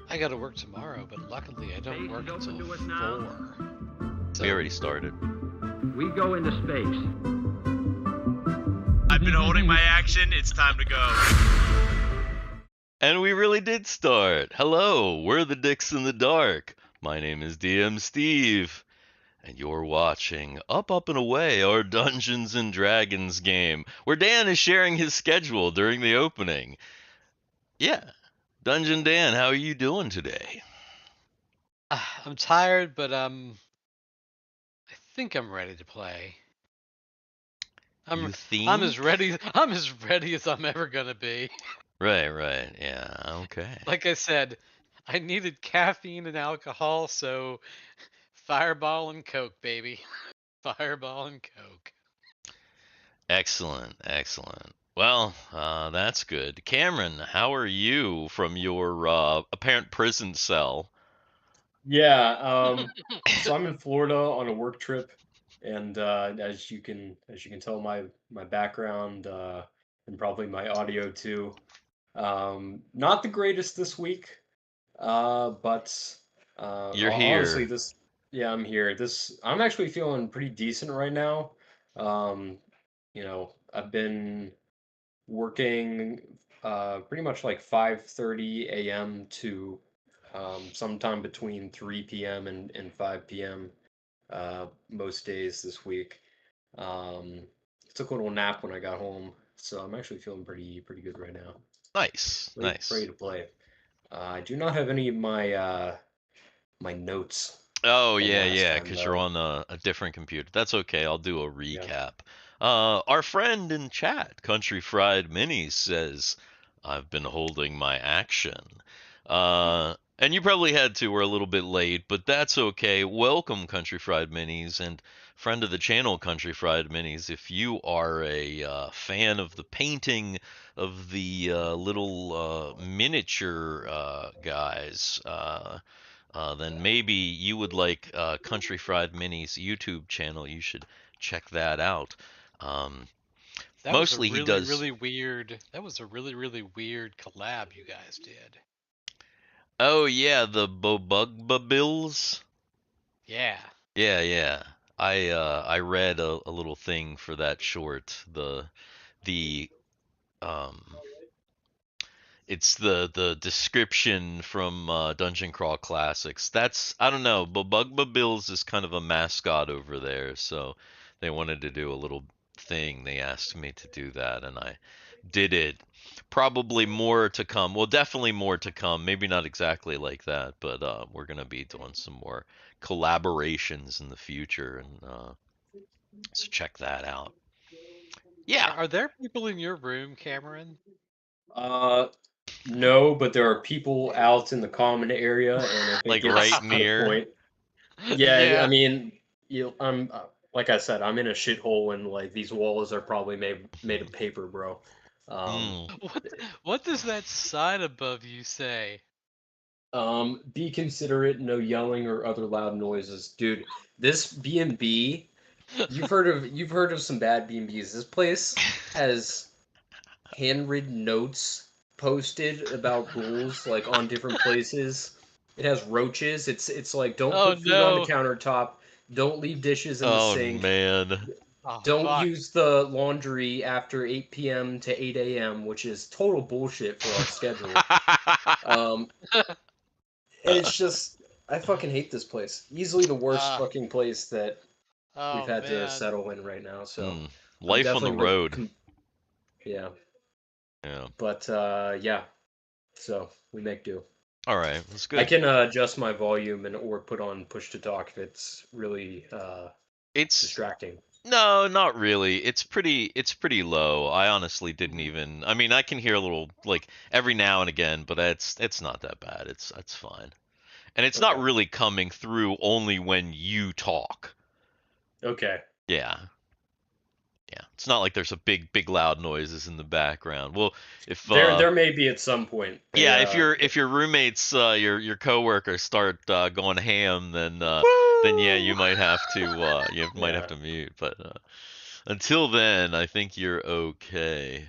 I gotta work tomorrow, but luckily I don't work until 4. We already started. We go into space. I've been holding my action. It's time to go. And we really did start. Hello, we're the Dicks in the Dark. My name is DM Steve, and you're watching Up, Up, and Away, our Dungeons and Dragons game, where Dan is sharing his schedule during the opening. Yeah, Dungeon Dan, how are you doing today? I'm tired, but I think I'm ready to play. You I'm think? as ready as I'm ever gonna be. Right, yeah, okay. Like I said, I needed caffeine and alcohol, so Fireball and Coke, baby. Fireball and Coke. Excellent. Well, that's good. Cameron, how are you from your apparent prison cell? Yeah, so I'm in Florida on a work trip, and as you can tell, my background and probably my audio too, not the greatest this week. But You're honestly, here. I'm here. I'm actually feeling pretty decent right now. Um, I've been working pretty much like 5:30 a.m. to sometime between 3 p.m. and 5 p.m. Most days this week. Um, took a little nap when I got home, so I'm actually feeling pretty good right now. Nice. Ready to play. I do not have any of my notes Oh, from last yeah, time because you're though. on a different computer. That's okay. I'll do a Yeah. recap. Our friend in chat, Country Fried Minis, says, I've been holding my action. And you probably had to. We're a little bit late, but that's okay. Welcome, Country Fried Minis, and friend of the channel, Country Fried Minis. If you are a fan of the painting of the little miniature guys, then maybe you would like Country Fried Mini's YouTube channel. You should check that out. Um, That was a Mostly he really, does. really weird. That was a really, really weird collab you guys did. Oh yeah, the Bobugba Bills. Yeah. Yeah. I read a little thing for that short. The um it's the description from Dungeon Crawl Classics. That's I don't know. Bugba Bills is kind of a mascot over there, so they wanted to do a little thing. They asked me to do that, and I did it. Probably more to come. Well, definitely more to come. Maybe not exactly like that, but we're gonna be doing some more collaborations in the future, and so check that out. Yeah, Are there people in your room, Cameron? Uh, no, but there are people out in the common area, and if it like right gets to the near. point, yeah, I Yeah. mean, I'm like I said, I'm in a shithole, and like these walls are probably made of paper, bro. Um, Mm. What what does that sign above you say? be considerate, no yelling or other loud noises, dude. This B&B, you've heard of some bad B&Bs. This place has handwritten notes posted about rules like on different places. It has roaches. It's like don't Oh put food on the no. countertop, don't leave dishes in the Oh sink, man. Oh don't fuck. use the laundry after 8 p.m. to 8 a.m., which is total bullshit for our schedule. Um, and it's just I fucking hate this place. Easily the worst Uh, fucking place that we've oh had to man. settle in right now. So Mm. I'm Life on the definitely road. yeah, Yeah. but yeah. So we make do. All right. That's I good. can adjust my volume and or put on push to talk if it's really It's distracting. no, not really. It's pretty low. I honestly didn't even. I mean, I can hear a little like every now and again, but it's not that bad. It's fine. And it's not Okay. really coming through only when you talk. Okay. Yeah. Yeah. It's not like there's a big loud noises in the background. Well, if There may be at some point. yeah, if your roommates, your coworkers start going ham, then yeah, Woo! you might have to you might have Yeah. to mute. But until then, I think you're okay.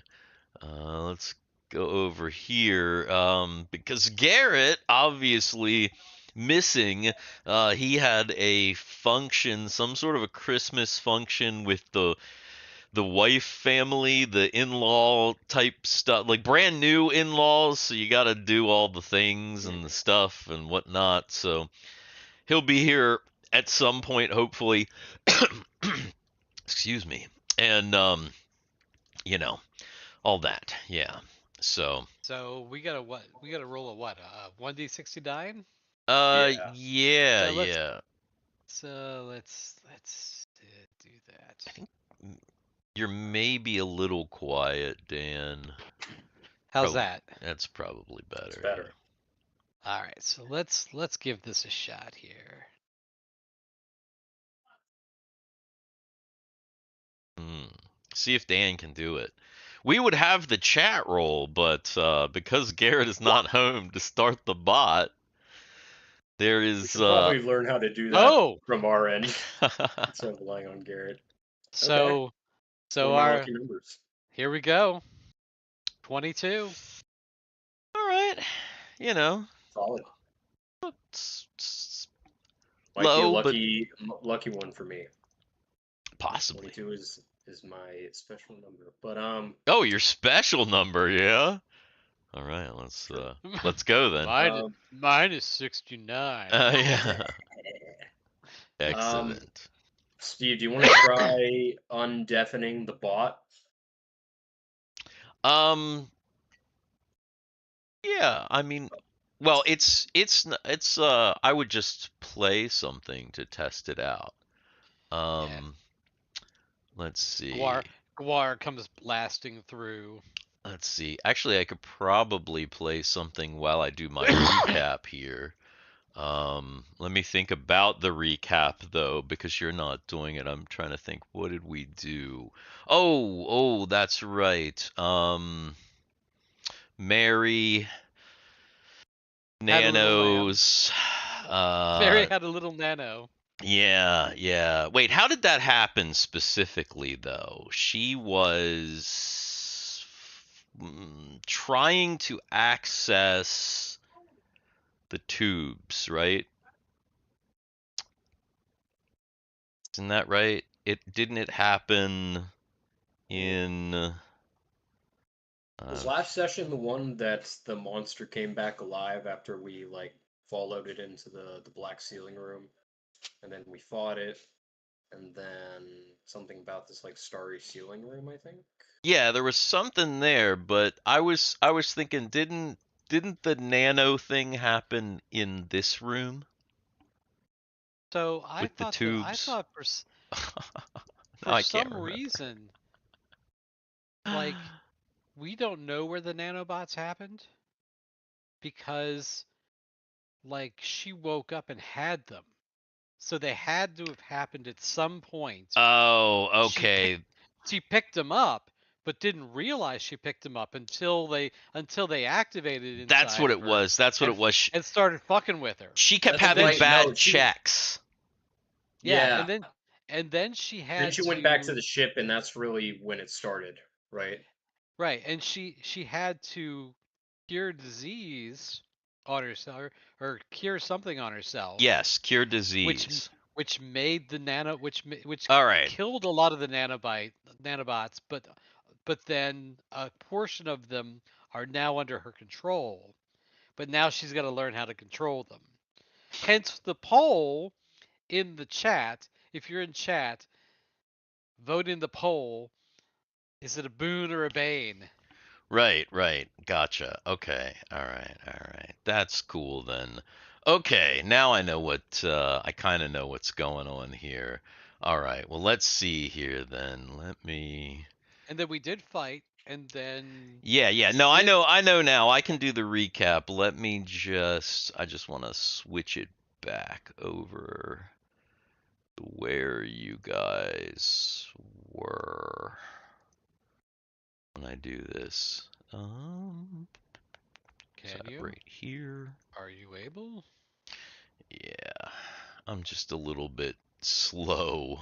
Let's go over here because Garrett obviously missing. He had a function, some sort of a Christmas function with the wife family, the in-law type stuff, like brand new in-laws. So you got to do all the things and the stuff and whatnot. So he'll be here at some point, hopefully. Excuse me. And you know, all that. Yeah. So So we gotta what? We gotta roll a what? 1d69. Yeah. yeah, So let's yeah. do that. I think you're maybe a little quiet, Dan. How's Probably, that? that's probably It's better. better. All right. So let's give this a shot here. See if Dan can do it. We would have the chat roll, but because Garrett is not home to start the bot, there We is should probably learn how to do that Oh, from our end instead of relying on Garrett. Okay. so One so of my our lucky numbers. here we go. 22. all right. You know, Solid. it's Might be a low, but lucky one for me. possibly. 22 is my special number. But Oh, your special number, yeah. All right, let's go then. Mine is 69. Yeah. um Excellent. Steve, do you want to try undeafening the bot? Yeah, I mean, well, I would just play something to test it out. Let's see. Gwar comes blasting through. Let's see. Actually, I could probably play something while I do my recap here. Let me think about the recap though, because you're not doing it. I'm trying to think, what did we do? Oh, that's right. Mary, Had a little lamb. nanos. Mary had a little nano. Yeah. Wait, how did that happen specifically though? She was trying to access the tubes, right? Isn't that right? Didn't it happen in Was last session the one that the monster came back alive after we like followed it into the black ceiling room, and then we fought it, and then something about this like starry ceiling room, I think. yeah, there was something there, but I was thinking, didn't the nano thing happen in this room So I with the thought tubes? for No, I can't some remember. reason, like, we don't know where the nanobots happened because, like, she woke up and had them. So they had to have happened at some point. Oh, She okay. She picked them up, but didn't realize she picked them up until they activated inside That's what of it her was. That's what it was. and started fucking with her. She kept That's having right, bad no, she- checks. Yeah, Yeah. and then she had Then she went back to the ship, and that's really when it started, right? right, and she had to cure disease on herself or cure something on herself. Yes, cure disease. Which made the which All right. killed a lot of the nanobots, but then a portion of them are now under her control. But now she's got to learn how to control them. Hence the poll in the chat. If you're in chat, vote in the poll. Is it a boon or a bane? Right. Gotcha. Okay. All right. That's cool then. Okay, now I know I kind of know what's going on here. All right. Well, let's see here then. Let me. And then we did fight, and then Yeah. No, I know now. I can do the recap. Let me I just want to switch it back over to where you guys were when I do this. can you? Right here. Are you able? Yeah, I'm just a little bit slow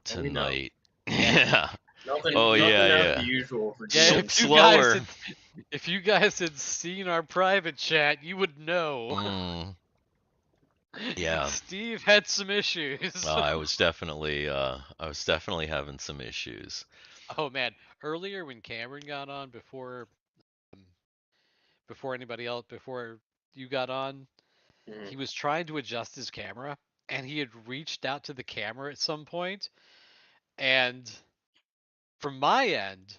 tonight. Yeah. Nothing, Oh, nothing yeah, out of yeah. the usual for Yeah, DnD. Slower. if you guys had seen our private chat, you would know. Mm, yeah. Steve had some issues. I was definitely having some issues. Oh man, earlier when Cameron got on um, before anybody else before you got on, Mhm. he was trying to adjust his camera and he had reached out to the camera at some point and from my end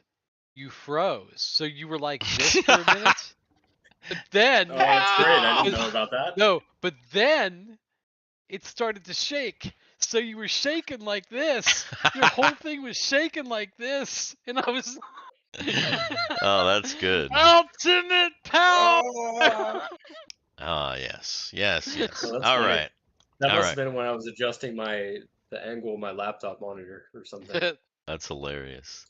you froze. So you were like this for a minute. But then Oh, that's great. I didn't but- know about that. no, but then it started to shake. So you were shaking like this. Your whole thing was shaking like this. And I was Oh, that's good. ultimate power. Ah, yes, yes, yes. Oh, that's All funny. right, That all must right. have been when I was adjusting the angle of my laptop monitor or something. That's hilarious.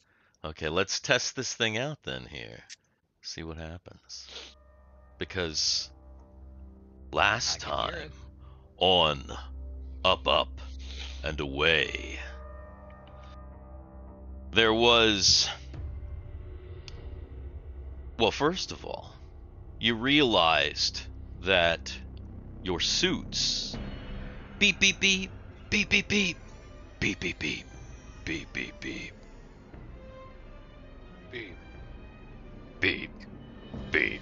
Okay, let's test this thing out then here. See what happens. Because last I can hear time it. on Up, Up, and Away, there was... Well, first of all, you realized that your suits... Beep, beep, beep, beep, beep, beep, beep, beep, beep, beep, beep, beep. Beep. Beep. Beep.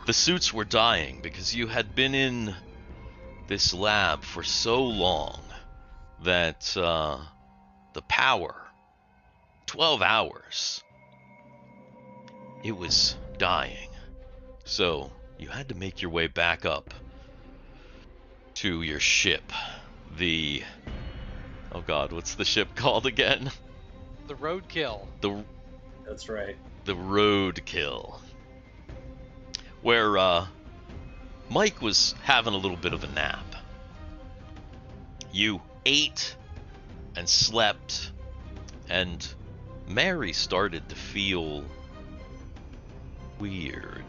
The suits were dying because you had been in this lab for so long that the power, 12 hours, it was dying. So you had to make your way back up to your ship. The... Oh god, what's the ship called again? The roadkill. That's right. The Roadkill, where Mike was having a little bit of a nap. You ate and slept, and Mary started to feel weird.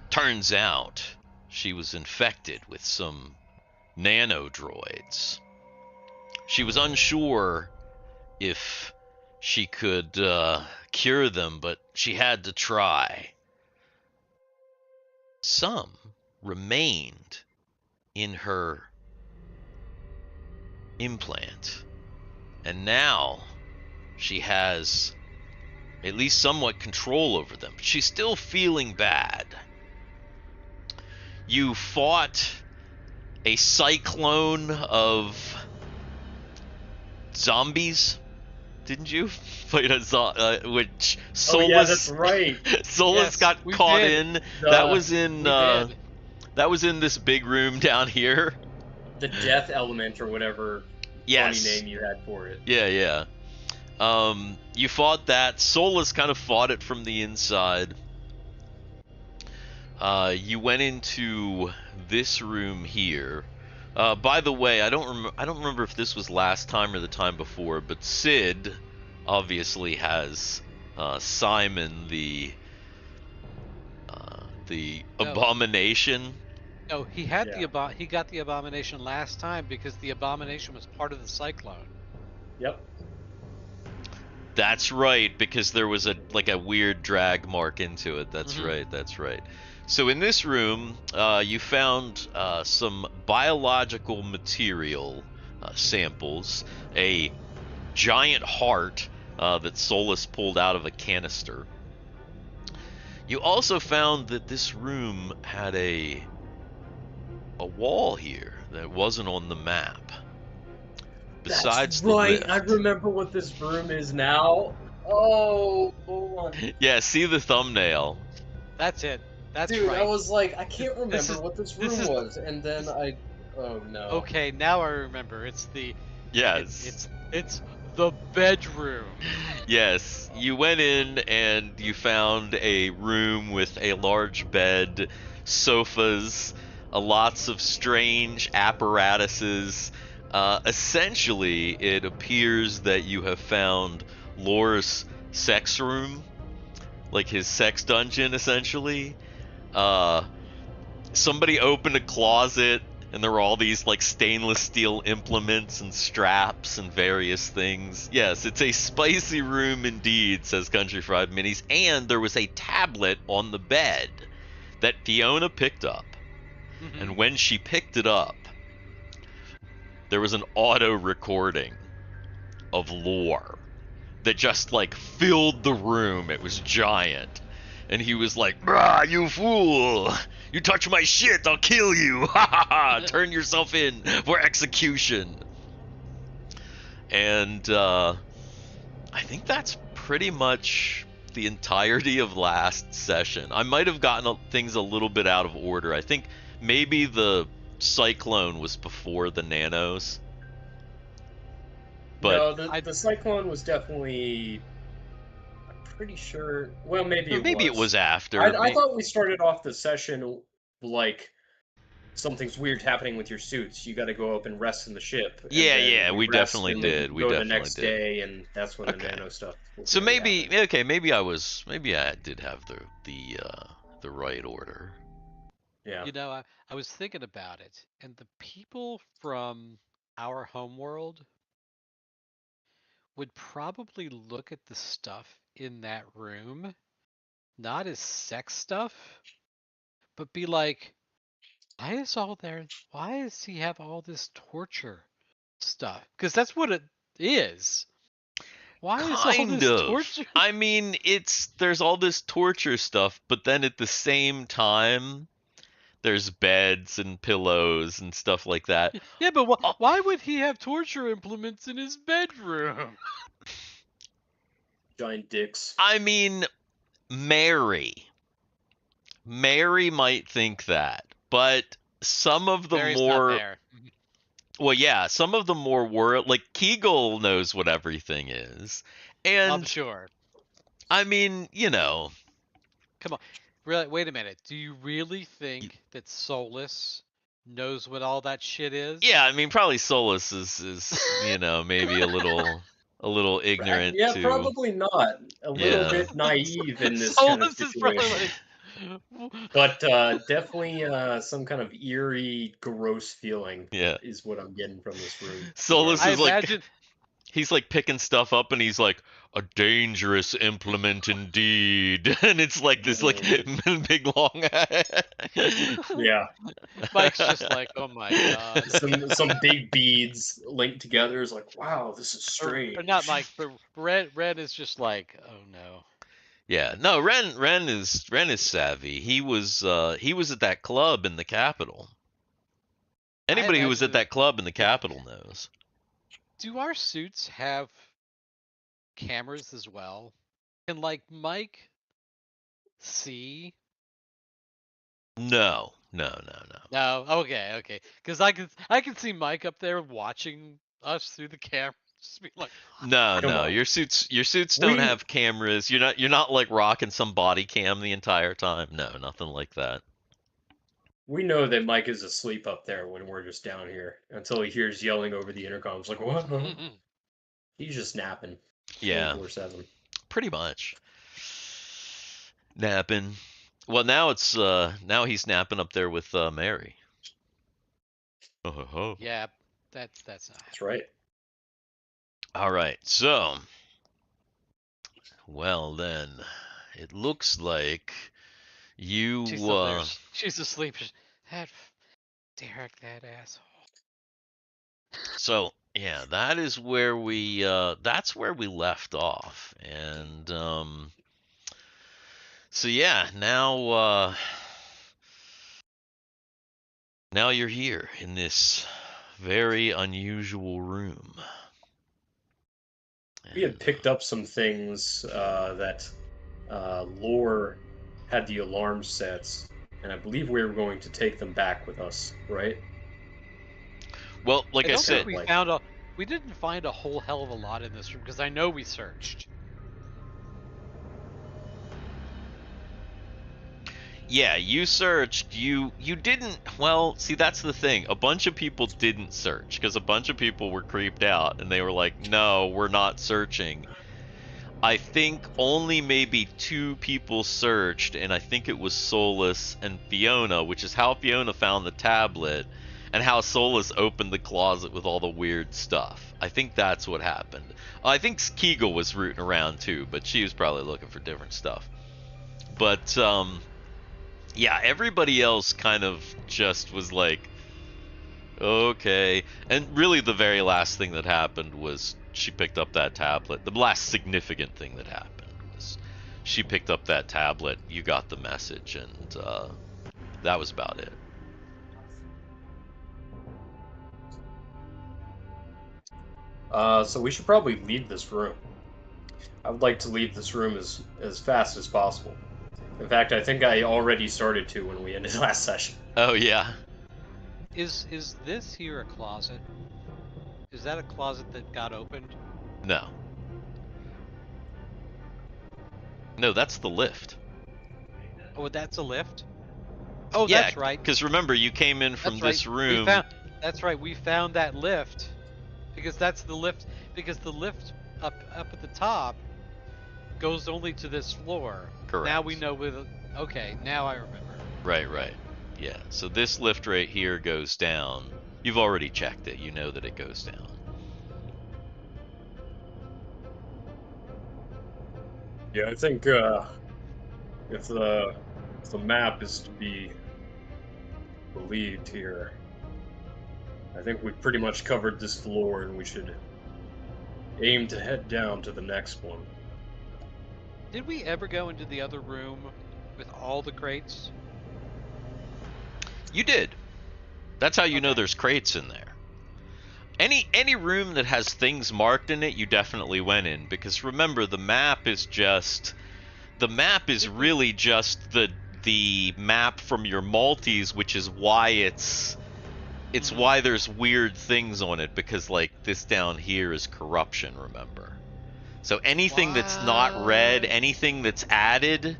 Turns out she was infected with some nanodroids. She was unsure if she could cure them, but she had to try. Some remained in her implant, and now she has at least somewhat control over them. She's still feeling bad. You fought a cyclone of zombies, didn't you? Fight a which Solus. Oh yeah, that's right. Solus Yes, got we caught did. in. That was in We did. that was in this big room down here. The death element or whatever Yes. funny name you had for it. Yeah, yeah. You fought that. Solus kind of fought it from the inside. You went into this room here. By the way, I don't remember if this was last time or the time before, but Sid obviously has Simon the No. abomination. No, he had Yeah. he got the abomination last time because the abomination was part of the cyclone. Yep. That's right, because there was a weird drag mark into it. That's Mhm. right. That's right. So in this room, you found some biological material samples, a giant heart that Solus pulled out of a canister. You also found that this room had a wall here that wasn't on the map. Besides That's right. the I lift. remember what this room is now. Oh, hold on. Yeah, see the thumbnail. That's it. That's Dude, right. I was like, I can't remember is- what this this room is- was, and then oh no. Okay, now I remember. It's the Yes. it's the bedroom. Yes, you went in and you found a room with a large bed, sofas, lots of strange apparatuses. Essentially, it appears that you have found Lorr's sex room, like his sex dungeon, essentially. Somebody opened a closet And there were all these like stainless steel implements and straps and various things. Yes, it's a spicy room indeed, says Country Fried Minis. And there was a tablet on the bed that Fiona picked up. Mhm. And when she picked it up, there was an auto recording of Lorr that just like filled the room. It was giant. And he was like, "Brah, you fool! You touch my shit, I'll kill you! Ha ha ha! Turn yourself in for execution!" And I think that's pretty much the entirety of last session. I might have gotten things a little bit out of order. I think maybe the cyclone was before the nanos. But No, the cyclone was definitely. I'm pretty sure. Well, maybe it was. maybe it was after. I thought we started off the session like something's weird happening with your suits. You got to go up and rest in the ship. And Yeah, then yeah, we rest definitely and then did. We go definitely the next did. day, and that's when Okay. the nano stuff. So really maybe happened. okay, maybe I did have the right order. Yeah. You know, I was thinking about it, and the people from our homeworld would probably look at the stuff in that room, not as sex stuff, but be like, why is all there? Why does he have all this torture stuff? Because that's what it is. Why is all Kind this of. torture? I mean, there's all this torture stuff, but then at the same time, there's beds and pillows and stuff like that. Yeah, but Oh. why would he have torture implements in his bedroom? Giant dicks. I mean, Mary might think that, but some of the Mary's not more there. well, yeah, some of the more like Kegal knows what everything is, and I'm sure. I mean, you know, Come on. Really, wait a minute. Do you really think that Solus knows what all that shit is? yeah, I mean, probably Solus is you know, maybe a little ignorant Yeah, to. probably not. A little Yeah. bit naive in this kind of Solus is probably situation. like, But definitely some kind of eerie, gross feeling Yeah. is what I'm getting from this room. Solus I is like imagine. he's like picking stuff up and he's like, "A dangerous implement indeed," and it's like this like big long. Yeah, Mike's just like, oh my god. some big beads linked together is like, wow, this is strange. Or not Mike, but Red is just like, oh no. Yeah, no, Ren is savvy. He was at that club in the Capitol. Anybody who was imagine at that club in the Capitol knows. Do our suits have cameras as well? Can like Mike see? No. No. Okay. Because I can see Mike up there watching us through the camera, just be like, No, Come no. on. Your suits don't We- have cameras. You're not like rocking some body cam the entire time. No, nothing like that. We know that Mike is asleep up there when we're just down here until he hears yelling over the intercom. It's like, what? He's just napping. Yeah, 24/7. pretty much. Napping. Well, now it's now he's napping up there with Mary. Oh. yeah, that's not. That's right. All right. So, well then, it looks like you She's still there. She's asleep. That Derek, that asshole. So yeah, that is where we that's where we left off, and so yeah, now you're here in this very unusual room. We had picked up some things that Lorr had the alarm sets, and I believe we were going to take them back with us, right? Well, like I don't said, think we didn't find a whole hell of a lot in this room because I know we searched. yeah, you searched. You didn't. Well, see, that's the thing. A bunch of people didn't search because a bunch of people were creeped out and they were like, "No, we're not searching." I think only maybe 2 people searched, and I think it was Solus and Fiona, which is how Fiona found the tablet. and how Solus opened the closet with all the weird stuff. I think that's what happened. I think Kegal was rooting around too, but she was probably looking for different stuff. But yeah, everybody else kind of just was like, okay. And really the very last thing that happened was she picked up that tablet. The last significant thing that happened was she picked up that tablet, you got the message, and that was about it. So we should probably leave this room. I would like to leave this room as fast as possible. In fact, I think I already started to when we ended last session. Oh yeah. Is this here a closet? Is that a closet that got opened? No. No, that's the lift. Oh, that's a lift? Oh, Yeah, that's right. because remember, you came in from That's this right. room. That's right. We found that lift because that's the lift. Because the lift up at the top goes only to this floor. Correct. Now we know with. Okay, now I remember. Right. Yeah, so this lift right here goes down. You've already checked it. You know that it goes down. Yeah, I think if the map is to be believed here, I think we've pretty much covered this floor, and we should aim to head down to the next one. Did we ever go into the other room with all the crates? You did. That's how you know Okay. there's crates in there. Any room that has things marked in it, you definitely went in, because remember, the map is really just the map from your multis, which is why it's why there's weird things on it, because like this down here is corruption, remember. So anything that's not red, What? anything that's added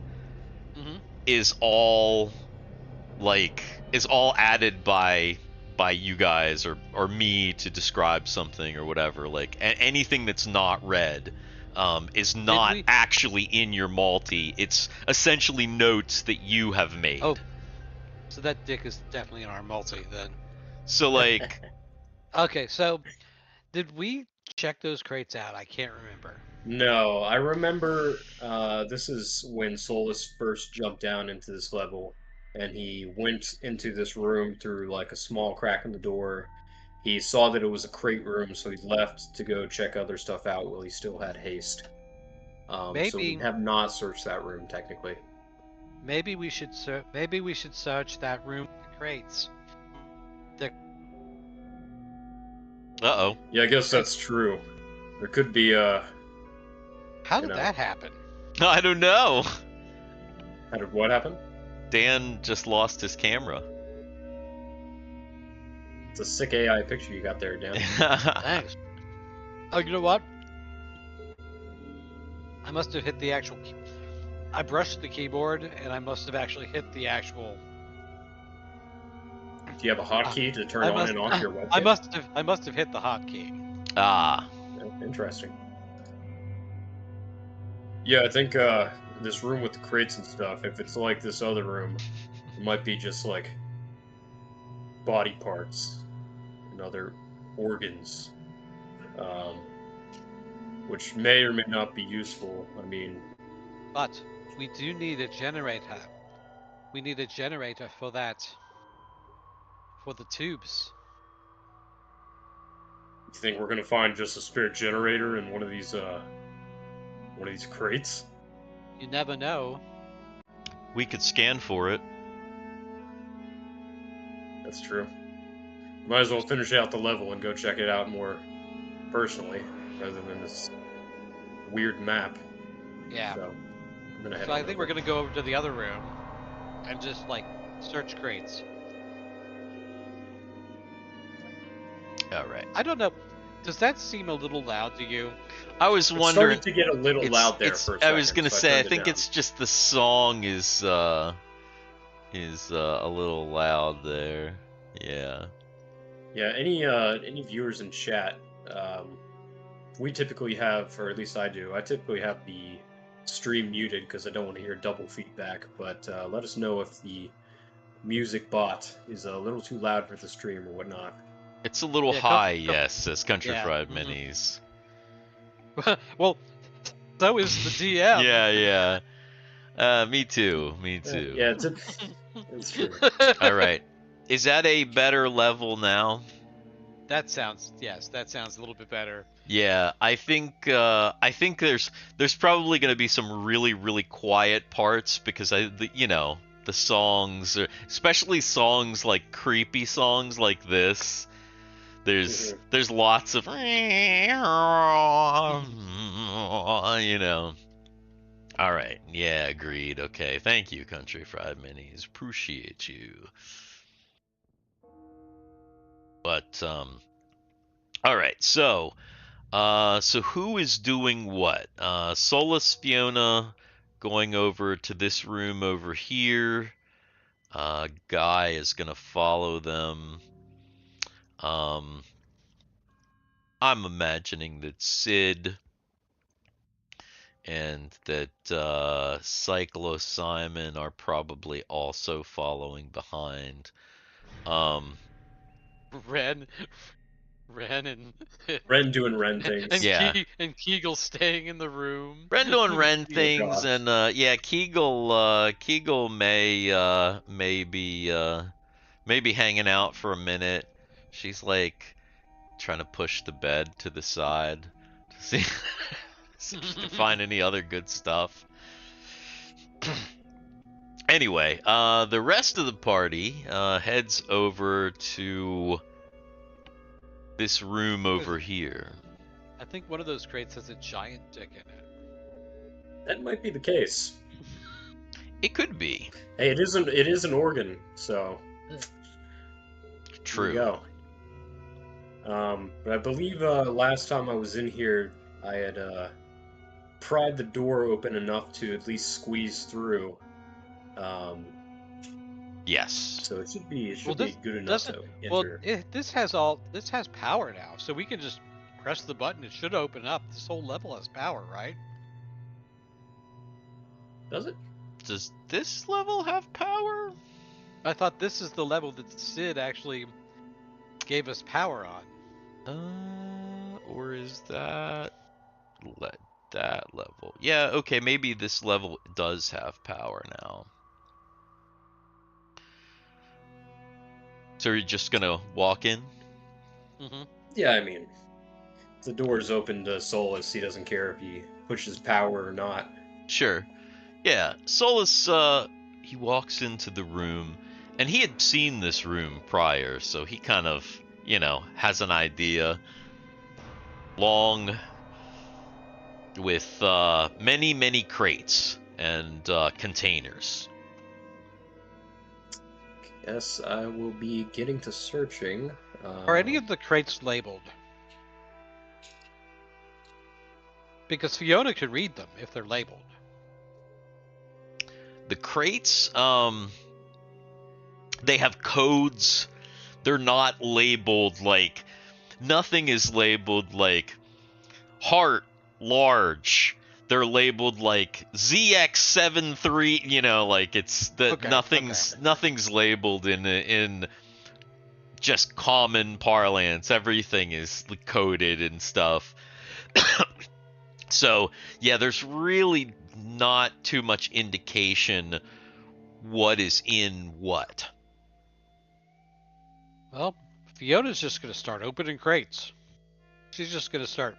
Mhm. is all added by you guys or me to describe something or whatever. Like anything that's not red is not actually in your multi. It's essentially notes that you have made. Oh, so that dick is definitely in our multi then. So like, Okay, so did we check those crates out? I can't remember. No, I remember this is when Solus first jumped down into this level, and he went into this room through like a small crack in the door. He saw that it was a crate room, so he left to go check other stuff out while he still had haste. So we Maybe have not searched that room technically. maybe we should search that room with the crates. uh-oh. Yeah, I guess that's true. There could be How you did know. that happen? I don't know. How did what happen? Dan just lost his camera. It's a sick AI picture you got there, Dan. Thanks. Oh, you know what? I must have hit the actual I brushed the keyboard and I must have actually hit the actual Do you have a hotkey to turn on and off your webcam? I must have hit the hotkey. Ah. Interesting. Yeah, I think this room with the crates and stuff, if it's like this other room, it might be just like body parts and other organs, which may or may not be useful. I mean, But we do need a generator. We need a generator for that. For the tubes. you think we're gonna find just a spare generator in one of these crates? You never know. We could scan for it. That's true. Might as well finish out the level and go check it out more personally, rather than this weird map. Yeah. So, I'm gonna head So I on think over. we're gonna go over to the other room and just like search crates. All right. I don't know. Does that seem a little loud to you? I was It wondering. started to get a little loud there for a second. I was gonna so say, I turned it think down. it's just the song is a little loud there. Yeah. Yeah. Any viewers in chat? We typically have, or at least I do. I typically have the stream muted because I don't want to hear double feedback. But let us know if the music bot is a little too loud for the stream or whatnot. It's a little Yeah, high, yes, says Country yeah, Fried mhm. Minis. Well, so is the DM. Yeah. Me too. Yeah, it's true. All right. Is that a better level now? Yes, that sounds a little bit better. Yeah, I think there's probably going to be some really quiet parts because the songs, especially songs like creepy songs like this. There's lots of All right. Yeah, agreed. Okay. Thank you, Country Fried Minis. Appreciate you. But all right. So who is doing what? Solus, Fiona going over to this room over here. Guy is gonna follow them. I'm imagining that Sid and that Cyclo Simon are probably also following behind. Ren and Ren doing Ren things. and Yeah. and Kegal staying in the room. Ren doing Ren Oh, things, gosh. and Kegal may be hanging out for a minute. She's like trying to push the bed to the side to see if she can find any other good stuff. Anyway, the rest of the party heads over to this room over here. I think one of those crates has a giant dick in it. That might be the case. It could be. Hey, it is an organ, so True. There you go. But I believe last time I was in here, I had pried the door open enough to at least squeeze through. Yes. So it should be this good enough to enter. Well, this has power now, so we can just press the button. It should open up. This whole level has power, right? Does it? Does this level have power? I thought this is the level that Sid actually gave us power on. Or is that that level? Yeah, okay, maybe this level does have power now. So you're just gonna walk in? Mm-hmm. Yeah, I mean, if the door is open to Solus, he doesn't care if he pushes power or not. Sure. Yeah, Solus, he walks into the room, and he had seen this room prior, so he kind of, has an idea. Long, with many crates and containers. Yes, I will be getting to searching. Are any of the crates labeled? Because Fiona could read them if they're labeled. The crates, they have codes. They're not labeled like, nothing is labeled like heart large. They're labeled like ZX73, like it's that Okay, nothing's labeled in just common parlance. Everything is coded and stuff. So, yeah, there's really not too much indication what is in what. Well, Fiona's just going to start opening crates. She's just going to start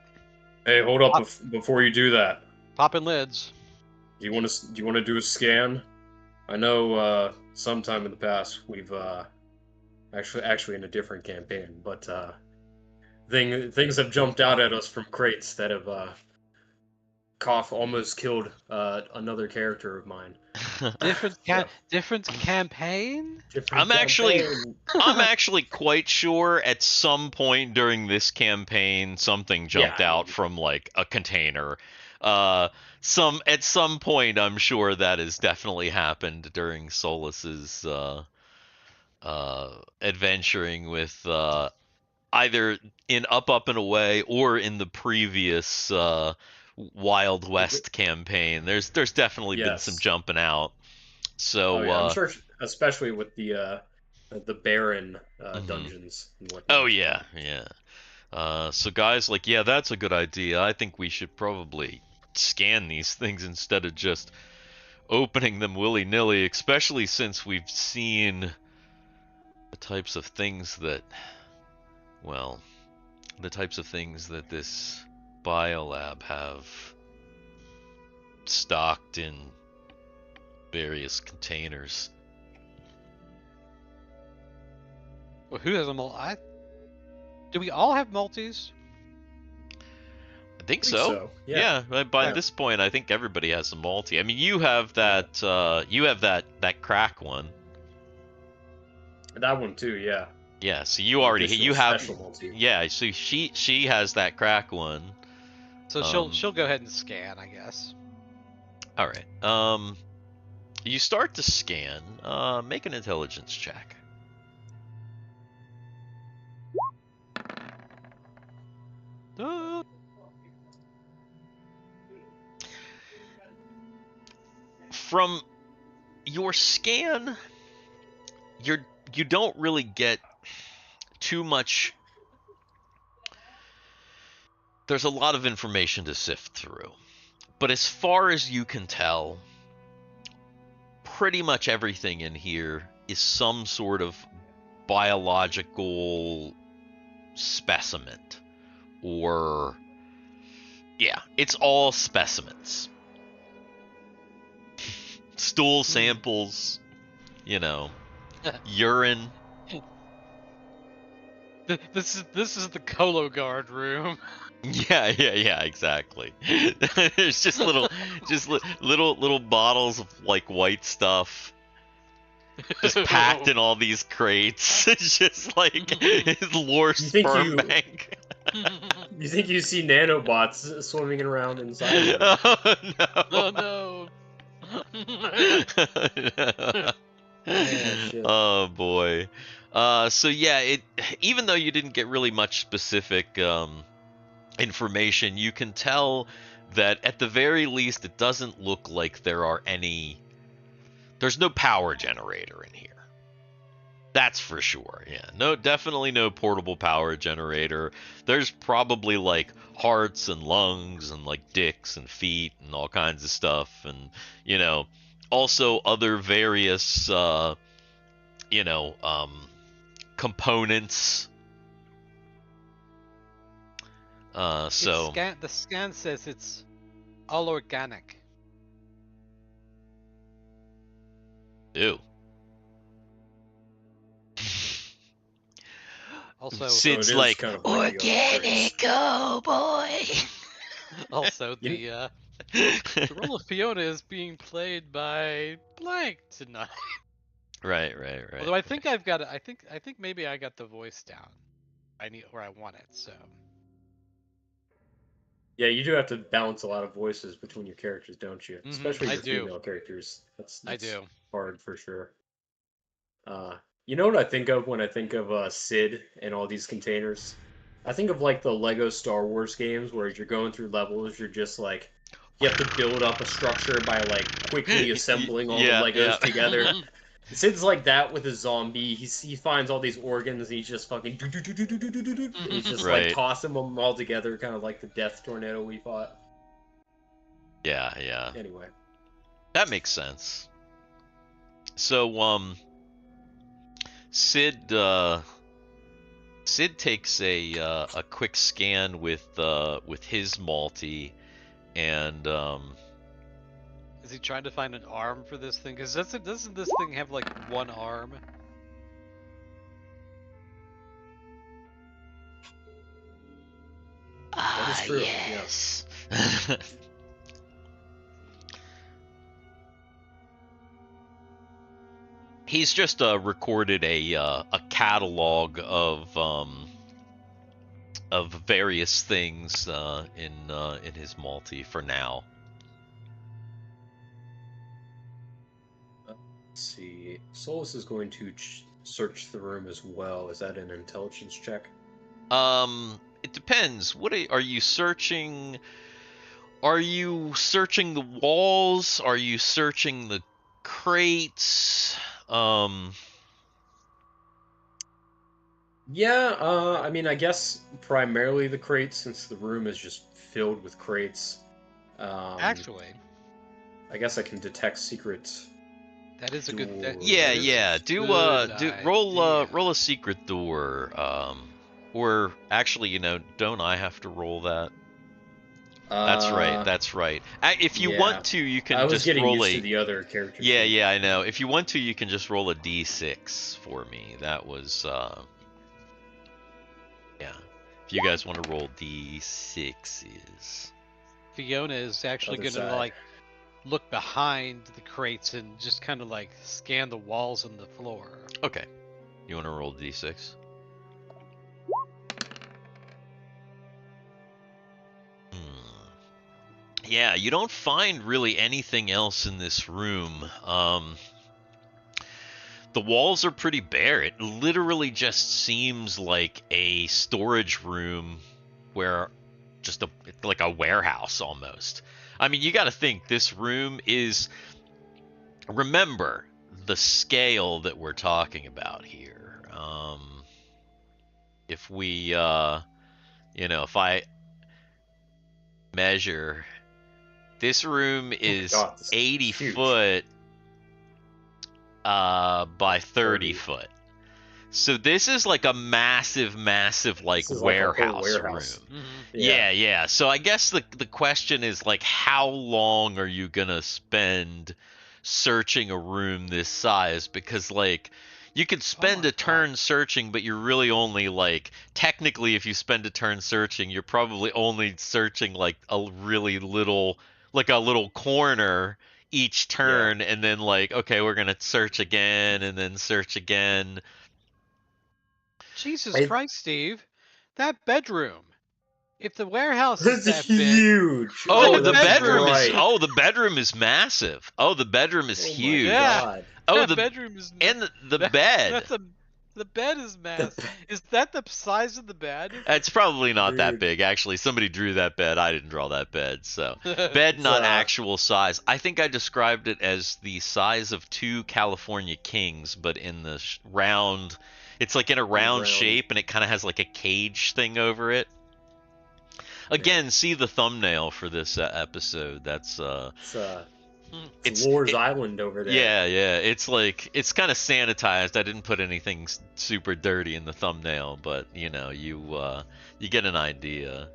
Hey, hold up before you do that. popping lids. Do you want to do a scan? I know sometime in the past we've actually in a different campaign, but things have jumped out at us from crates that have almost killed another character of mine. Different campaign? I'm actually quite sure at some point during this campaign something jumped out from like a container. At some point I'm sure that has definitely happened during Solus's adventuring with either in Up and Away or in the previous Wild West campaign. There's definitely been some jumping out. So I'm sure especially with the Baron dungeons and whatnot. Oh yeah, yeah. So guys, like, yeah, that's a good idea. I think we should probably scan these things instead of just opening them willy-nilly, especially since we've seen the types of things that, well, the types of things that this BioLab have stocked in various containers. Well, who has a do we all have multis? I think I think so. so, yeah. By Yeah. this point, I think everybody has a multi. I mean, you have that. That crack one. That one too, yeah. Yeah. So you already Additional have. special multi. Yeah. So she has that crack one. So she'll go ahead and scan, I guess. All right. You start to scan. Make an intelligence check. From your scan, you don't really get too much. There's a lot of information to sift through, but as far as you can tell, pretty much everything in here is some sort of biological specimen, or yeah, it's all specimens. Stool samples, urine. This is the Colo Guard room. Yeah, exactly. There's just little bottles of like white stuff, just packed in all these crates. It's just like Lorr sperm bank. You think you see nanobots swimming around inside? Oh no! Oh no! Shit. Oh boy. So yeah, even though you didn't get really much specific information, you can tell that at the very least it doesn't look like there's no power generator in here. That's for sure. Yeah. Definitely no portable power generator. There's probably like hearts and lungs and like dicks and feet and all kinds of stuff, and also other various components. So the scan says it's all organic. Ew. Also, Sid's it is like, kind of like organic, oh boy. also the role of Fiona is being played by blank tonight. Right. Although I think I've got it. I think maybe I got the voice down. I need where I want it. So. Yeah, you do have to balance a lot of voices between your characters, don't you? Especially I your do. female characters. That's I do. hard for sure. You know what I think of when I think of Sid and all these containers? I think of like the Lego Star Wars games where as you're going through levels, you're just like you have to build up a structure by like quickly assembling all the Legos together. Sid's like that with a zombie. He finds all these organs and he's just fucking and he's just like tossing them all together, kind of like the death tornado we fought. Yeah. Anyway, that makes sense. So Sid takes a quick scan with his multi, and is he trying to find an arm for this thing? Because doesn't this thing have like one arm? that is true. Yes. Yeah. He's just recorded a catalog of various things in his multi for now. Let's see. Solus is going to search the room as well. Is that an intelligence check? It depends. What are you searching? Are you searching the walls? Are you searching the crates? Yeah, I mean, I guess primarily the crates, since the room is just filled with crates. Actually, I guess I can detect secret that is a good. Yeah, That is a yeah. doors. good Do roll idea. roll a secret door. Or actually, don't I have to roll that? That's right. Uh, That's right. If you yeah. want to, you I can was just getting roll used to a. the other character Yeah, sheet. yeah, I know. If you want to, you can just roll a d6 for me. That was yeah. If you guys want to roll d6s. Fiona is actually Other going to side. like look behind the crates and just kind of like scan the walls and the floor. Okay. You want to roll d6? Hmm. Yeah, you don't find really anything else in this room. The walls are pretty bare. It literally just seems like a storage room where like a warehouse almost. I mean, you got to think this room is, remember the scale that we're talking about here. If we if I measure, this room Oh my is god, this is 80 huge. foot by 30 30. foot. So this is like a massive like This is like a whole warehouse warehouse. room. Mm-hmm. Yeah. Yeah. So I guess the question is like, how long are you gonna spend searching a room this size? Because like you could spend my a turn searching, but you're really only like, technically if you spend a turn searching, you're probably only searching like a really little, like a little corner each Yeah. turn, and then like, okay, we're gonna search again and then search again. Jesus I, Christ, Steve, that bedroom. If the warehouse is it's that big, huge. but Oh, Oh, the the that's bedroom bedroom. is right. oh, the bedroom is massive. Oh, the bedroom is Oh my huge. Yeah, god. Oh, that the bedroom is and the that, bed. that's a the bed is The mass. Is that the size of the bed? It's probably not that dude. big. Actually, somebody drew that bed. I didn't draw that bed. So, bed It's not actual size. I think I described it as the size of two California kings, but in the round. It's like in a in a round round. shape, and it kind of has like a cage thing over it. Man. Again, see the thumbnail for this episode. That's It's it's Lorr's it, Island over there. yeah. It's like, it's kind of sanitized. I didn't put anything super dirty in the thumbnail, but you get an idea.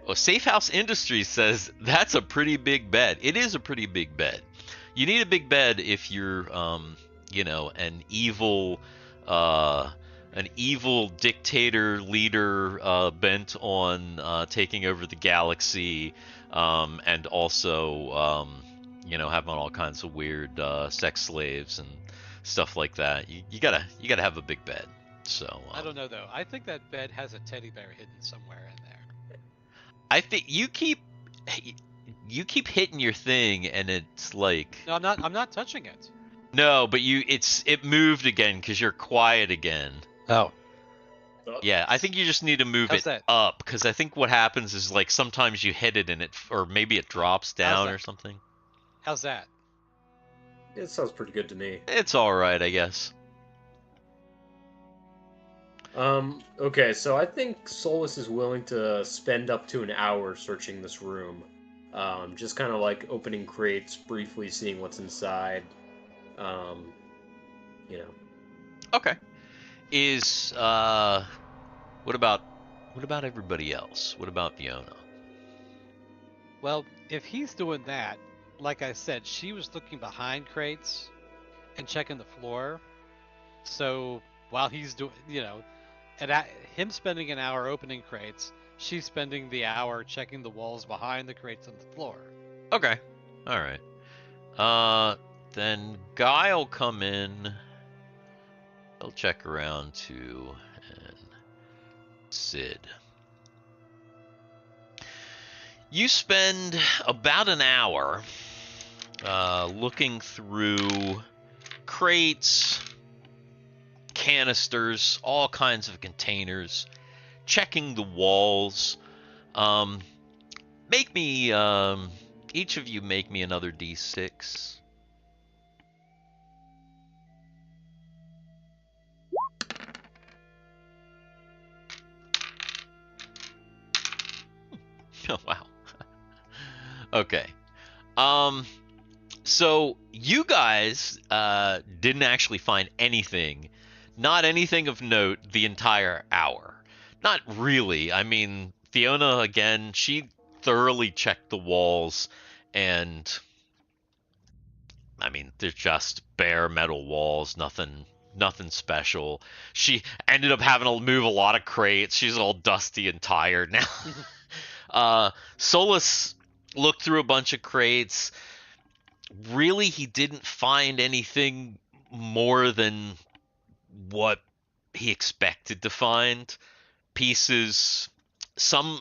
Well, Safe House Industries says that's a pretty big bed. It is a pretty big bed. You need a big bed if you're an uh evil dictator leader bent on taking over the galaxy, and also having all kinds of weird sex slaves and stuff like that. You gotta have a big bed. So I don't know though. I think that bed has a teddy bear hidden somewhere in there. I think you keep hitting your thing, and it's like, No, I'm not. I'm not touching it. no, but it moved again because you're quiet again. Oh, Yeah, I think you just need to move how's it that? up, because I think what happens is like sometimes you hit it and or maybe it drops How's down that? or something. How's that? It sounds pretty good to me. It's all right, I guess. Okay, so I think Solus is willing to spend up to an hour searching this room. Just kind of like opening crates, briefly seeing what's inside. Um, you know. Okay. Is what about everybody else? What about Fiona? Well, if he's doing that, like I said, she was looking behind crates and checking the floor. So while he's doing, and him spending an hour opening crates, she's spending the hour checking the walls behind the crates on the floor. Okay. All right. Then Guy'll come in. He'll check around too, and Sid. You spend about an hour looking through crates, canisters, all kinds of containers, checking the walls. Make me, each of you make me another d6. Oh, wow. Okay. So you guys didn't actually find anything, not anything of note the entire hour. Not really. I mean, Fiona, again, she thoroughly checked the walls, and I mean, they're just bare metal walls, nothing special. She ended up having to move a lot of crates. She's all dusty and tired now. Solus looked through a bunch of crates. Really, he didn't find anything more than what he expected to find. Pieces, some.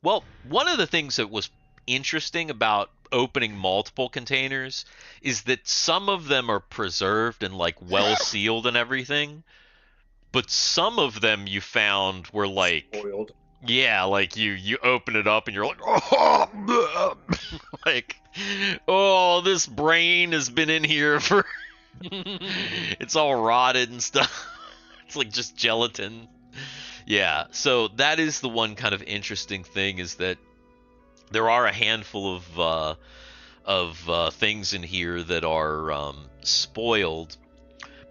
Well, one of the things that was interesting about opening multiple containers is that some of them are preserved and like well sealed and everything, but some of them you found were like, Spoiled. yeah, like you open it up and you're like, oh, like, oh, this brain has been in here for, it's all rotted and stuff. It's like just gelatin. Yeah, so that is the one kind of interesting thing, is that there are a handful of things in here that are spoiled,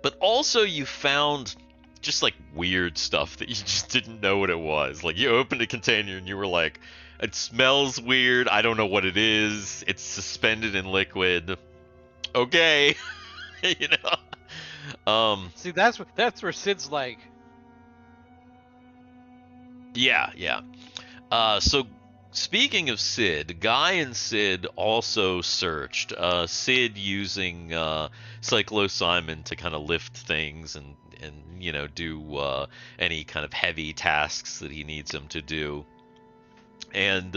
but also you found just like weird stuff that you just didn't know what it was. Like you opened a container and you were like, it smells weird, I don't know what it is, it's suspended in liquid. Okay. You know. See, that's where Sid's like, Yeah. So speaking of Sid, Guy and Sid also searched. Sid using Cyclosimon to kind of lift things and you know, do any kind of heavy tasks that he needs him to do. And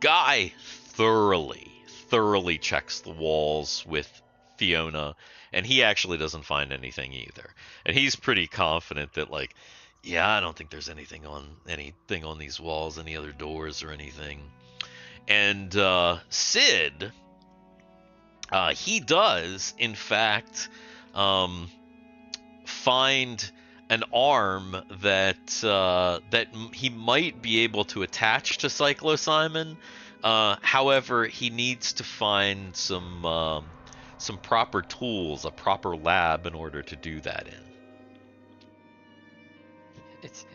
Guy thoroughly checks the walls with Fiona, and he actually doesn't find anything either. And he's pretty confident that, like, yeah, I don't think there's anything on these walls, any other doors or anything. And Sid, he does in fact find an arm that he might be able to attach to Cyclosimon. However, he needs to find some proper tools, a proper lab, in order to do that in.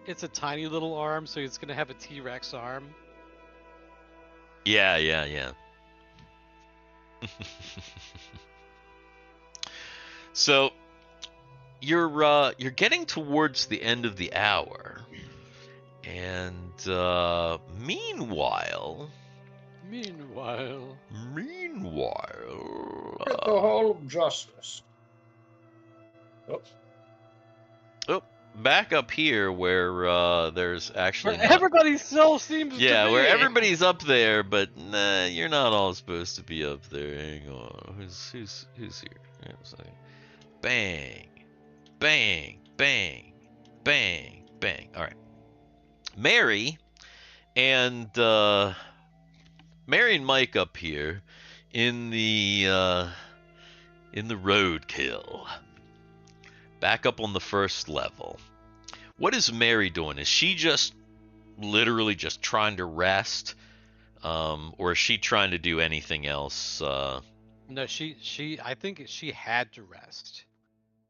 it's a tiny little arm, so it's gonna have a T-Rex arm. Yeah. So you're getting towards the end of the hour, and meanwhile, Get the uh, Hall of Justice. Oh, back up here where there's actually Where everybody still seems to yeah, be. where everybody's up there, but nah, you're not all supposed to be up there. Hang on, who's here? Yeah, it's like, bang, bang, bang, bang, bang. All right, Mary and Mike up here in the roadkill. Back up on the first level. What is Mary doing? Is she just literally just trying to rest, or is she trying to do anything else? No, I think she had to rest,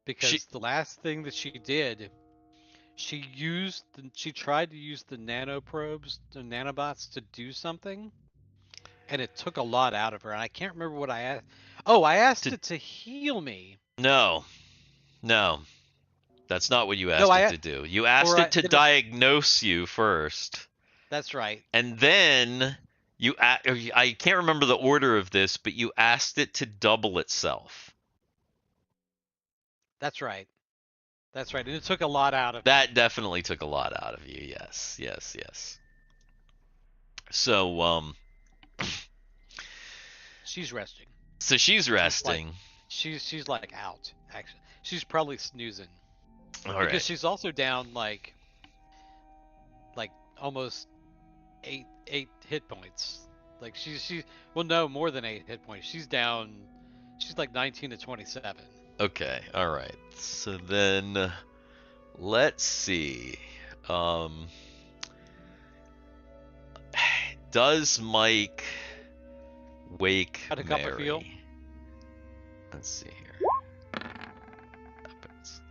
because the last thing that she did, she tried to use the nanoprobes, the nanobots, to do something, and it took a lot out of her. And I can't remember what I asked. Oh, I asked it to heal me. No, that's not what you asked it to do. You asked it to diagnose you first. That's right. And then I can't remember the order of this, but you asked it to double itself. That's right. And it took a lot out of that. Definitely took a lot out of you. Yes. So she's resting. So she's resting. She's like out. Actually, she's probably snoozing. All because right. she's also down like almost eight hit points. Like she's well, no, more than 8 hit points. She's down. She's like 19 to 27. Okay. All right. So then, let's see. Does Mike wake Had a cup of feel? Mary? Let's see here. Happens.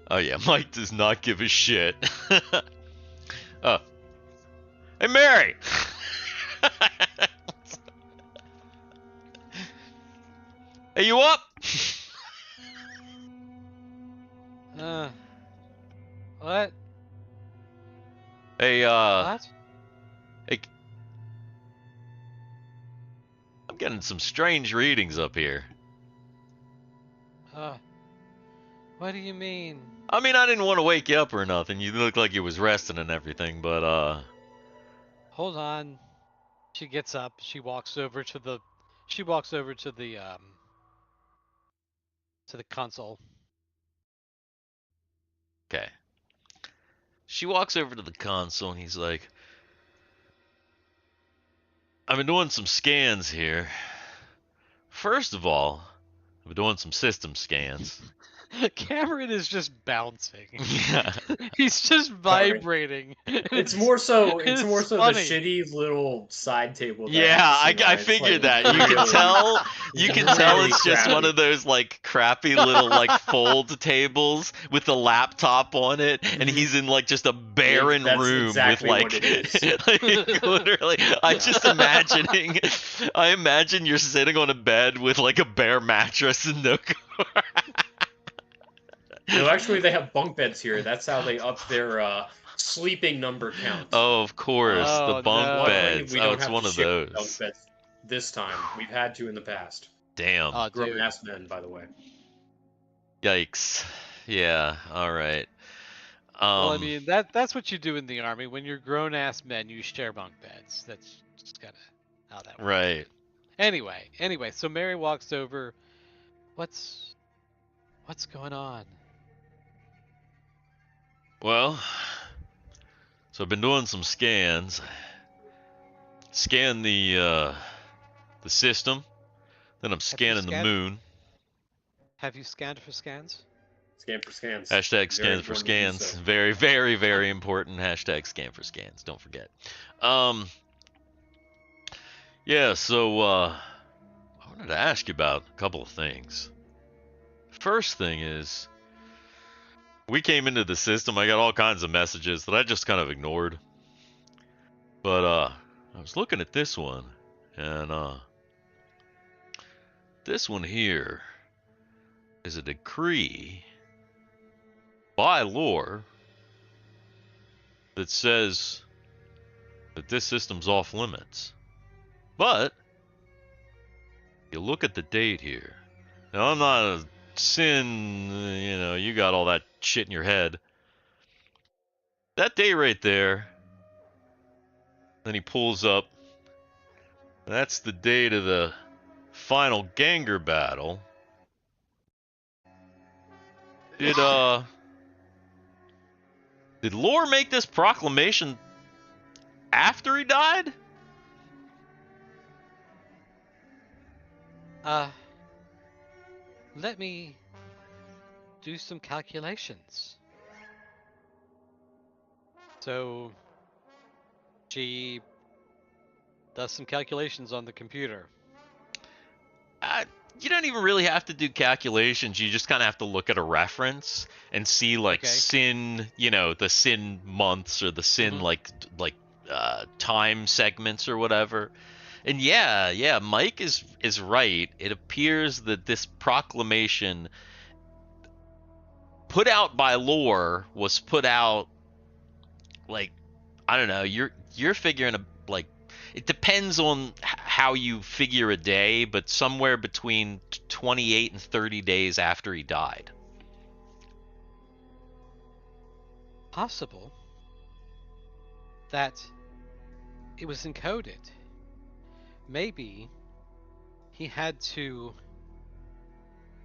Oh yeah, Mike does not give a shit. Oh. Hey Mary! Hey, you up? What? Hey, What? hey, I'm getting some strange readings up here. What do you mean? I mean, I didn't want to wake you up or nothing. You looked like you was resting and everything, but, Hold on. She gets up. She walks over to the. She walks over to the console. okay. She walks over to the console and he's like, I've been doing some scans here. First of all, I've been doing some system scans. Cameron is just bouncing. Yeah. He's just vibrating. It's more so the funny. shitty little side table. That Yeah, I'm sitting I on. It's, figured like, that. You can really- tell. You can tell really it's just one crappy. of those like crappy little like fold tables with the laptop on it, and he's in like just a barren that's room exactly with what like, it is. like, literally. I'm just imagining. I imagine you're sitting on a bed with like a bare mattress and no. No, actually, they have bunk beds here. That's how they up their sleeping number count. Oh, of course, Oh, the bunk no. Luckily, beds. we Oh, don't it's have one to of share bunk those. beds this time. We've had to in the past. Damn. Oh, Grown dude. ass men, by the way. Yikes. Yeah. All right. Well, I mean that's what you do in the army. When you're grown ass men, you share bunk beds. That's just kind of how that works. Right. Anyway, so Mary walks over. What's going on? Well, so I've been doing some scans. Scan the system. Then I'm scanning the scanned- moon. Have you scanned for scans? Scan for scans. Hashtag Very scan for important to do scans. so. Very, very, very important. Hashtag scan for scans. Don't forget. Yeah, so I wanted to ask you about a couple of things. First thing is, we came into the system, I got all kinds of messages that I just kind of ignored. But I was looking at this one, and this one here is a decree by Lorr that says that this system's off limits. But you look at the date here. Now, I'm not a sin, you know, you got all that shit in your head. That date right there, then he pulls up, that's the date of the final Ganger battle. Did Lorr make this proclamation after he died? Let me do some calculations. So she does some calculations on the computer. You don't even really have to do calculations. You just kind of have to look at a reference and see like Okay. sin, you know, the sin months or the sin Mhm. time segments or whatever. And yeah, Mike is right. It appears that this proclamation put out by Lorr was put out like, I don't know, you're figuring like, it depends on how you figure a day, but somewhere between 28 and 30 days after he died. Possible that it was encoded. Maybe he had to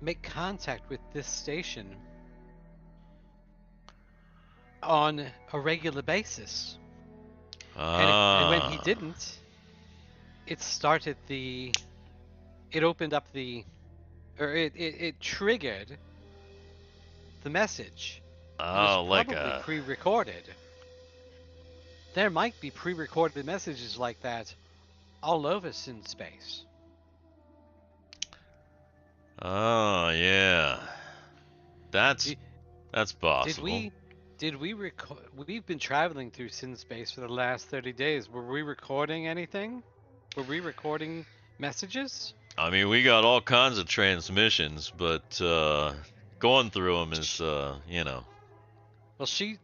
make contact with this station on a regular basis. And when he didn't, it opened up it triggered the message. It was like probably a pre-recorded. there might be pre-recorded messages like that all over Sin Space. Oh yeah, that's possible. Did we record? We've been traveling through Sin Space for the last 30 days. Were we recording anything? Were we recording messages? I mean, we got all kinds of transmissions, but going through them is, you know. Well, she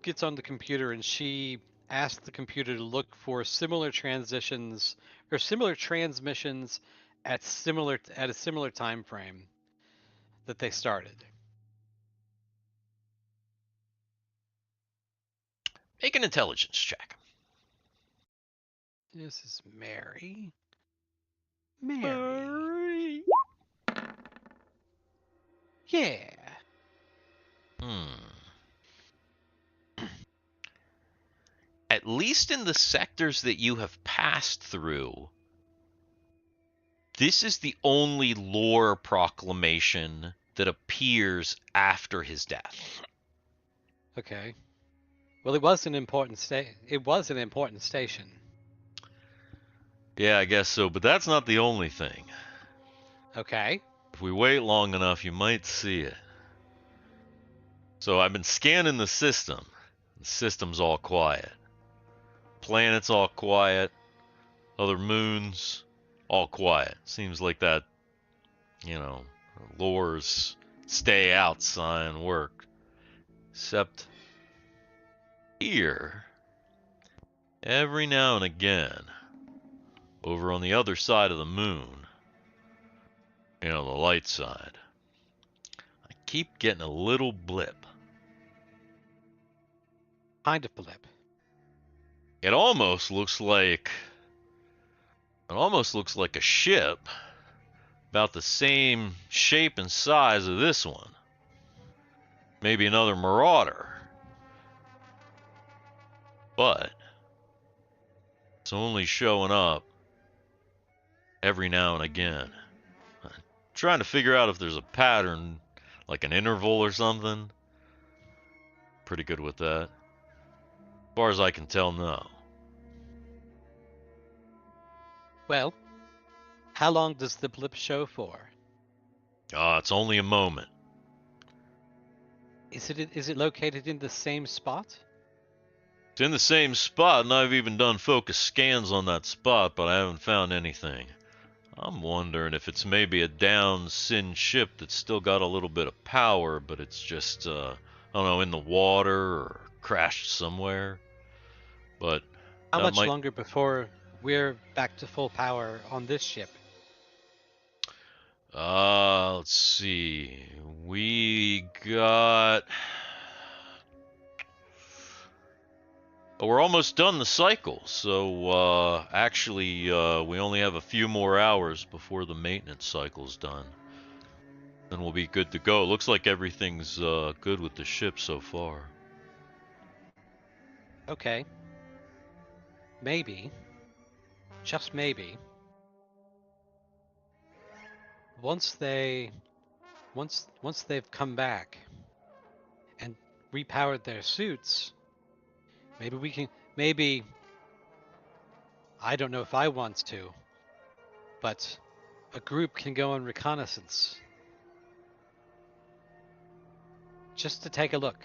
gets on the computer and she asks the computer to look for similar transitions or similar transmissions at a similar time frame that they started. Make an intelligence check. This is Mary. Mary. Yeah. At least in the sectors that you have passed through, this is the only Lorr proclamation that appears after his death. Okay. Well, it was an important station. Yeah, I guess so, but that's not the only thing. Okay. If we wait long enough, you might see it. So I've been scanning the system. The system's all quiet. Planets all quiet. Other moons all quiet. Seems like that, you know, Lorr's stay out sign worked. Except here, every now and again, over on the other side of the moon, you know, the light side, I keep getting a little blip. Kind of blip. It almost looks like a ship about the same shape and size of this one. Maybe another marauder. But it's only showing up every now and again. I'm trying to figure out if there's a pattern, like an interval or something. Pretty good with that. As far as I can tell, no. Well, how long does the blip show for? It's only a moment. Is it located in the same spot? It's in the same spot, and I've even done focus scans on that spot, but I haven't found anything. I'm wondering if it's maybe a down Sin ship that's still got a little bit of power, but it's just, I don't know, in the water or crashed somewhere. But How that much longer before we're back to full power on this ship? Let's see. We got... We're almost done the cycle, so actually we only have a few more hours before the maintenance cycle's done. Then we'll be good to go. It looks like everything's good with the ship so far. Okay. Maybe. Just maybe. Once they've come back and repowered their suits, maybe I don't know if I want to, but a group can go on reconnaissance. Just to take a look.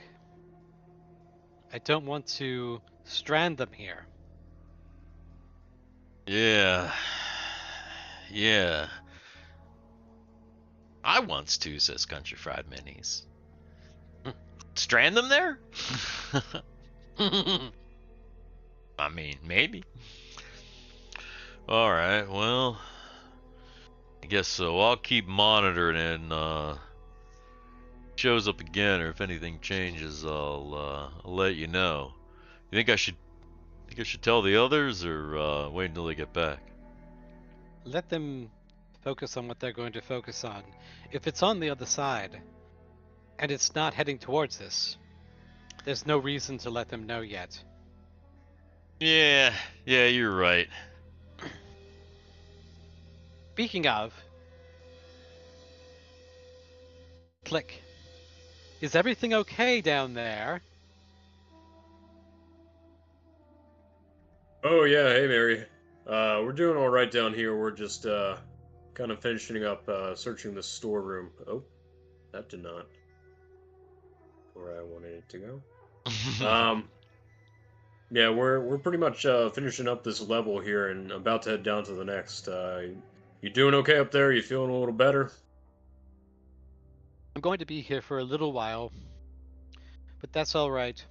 I don't want to strand them here. Yeah. Yeah. I wants to, says Country Fried Minis. Strand them there? I mean, maybe. Alright, well, I guess so. I'll keep monitoring it, and shows up again, or if anything changes, I'll let you know. You think I should tell the others, or wait until they get back? Let them focus on what they're going to focus on. If it's on the other side, and it's not heading towards us, there's no reason to let them know yet. Yeah, you're right. Speaking of, click. Is everything okay down there? Oh yeah, hey Mary. We're doing all right down here. We're just kind of finishing up searching the storeroom. Oh, that did not go where I wanted it to go. Yeah, we're pretty much finishing up this level here and about to head down to the next. You doing okay up there? You feeling a little better? I'm going to be here for a little while, but that's all right.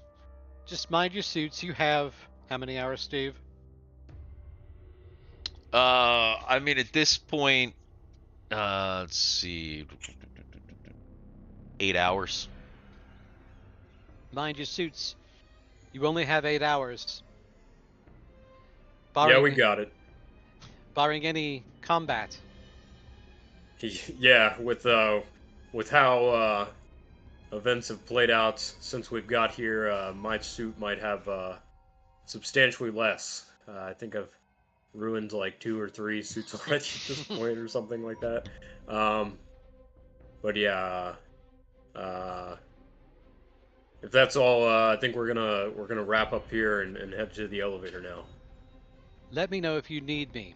Just mind your suits. You have how many hours, Steve? I mean, at this point, let's see, 8 hours. Mind your suits. You only have 8 hours. Yeah, we got it. Barring any combat. Yeah, with how events have played out since we've got here, my suit might have substantially less. I think I've ruined like 2 or 3 suits already at this point, or something like that. But yeah, uh, if that's all, I think we're gonna wrap up here and head to the elevator now. Let me know if you need me.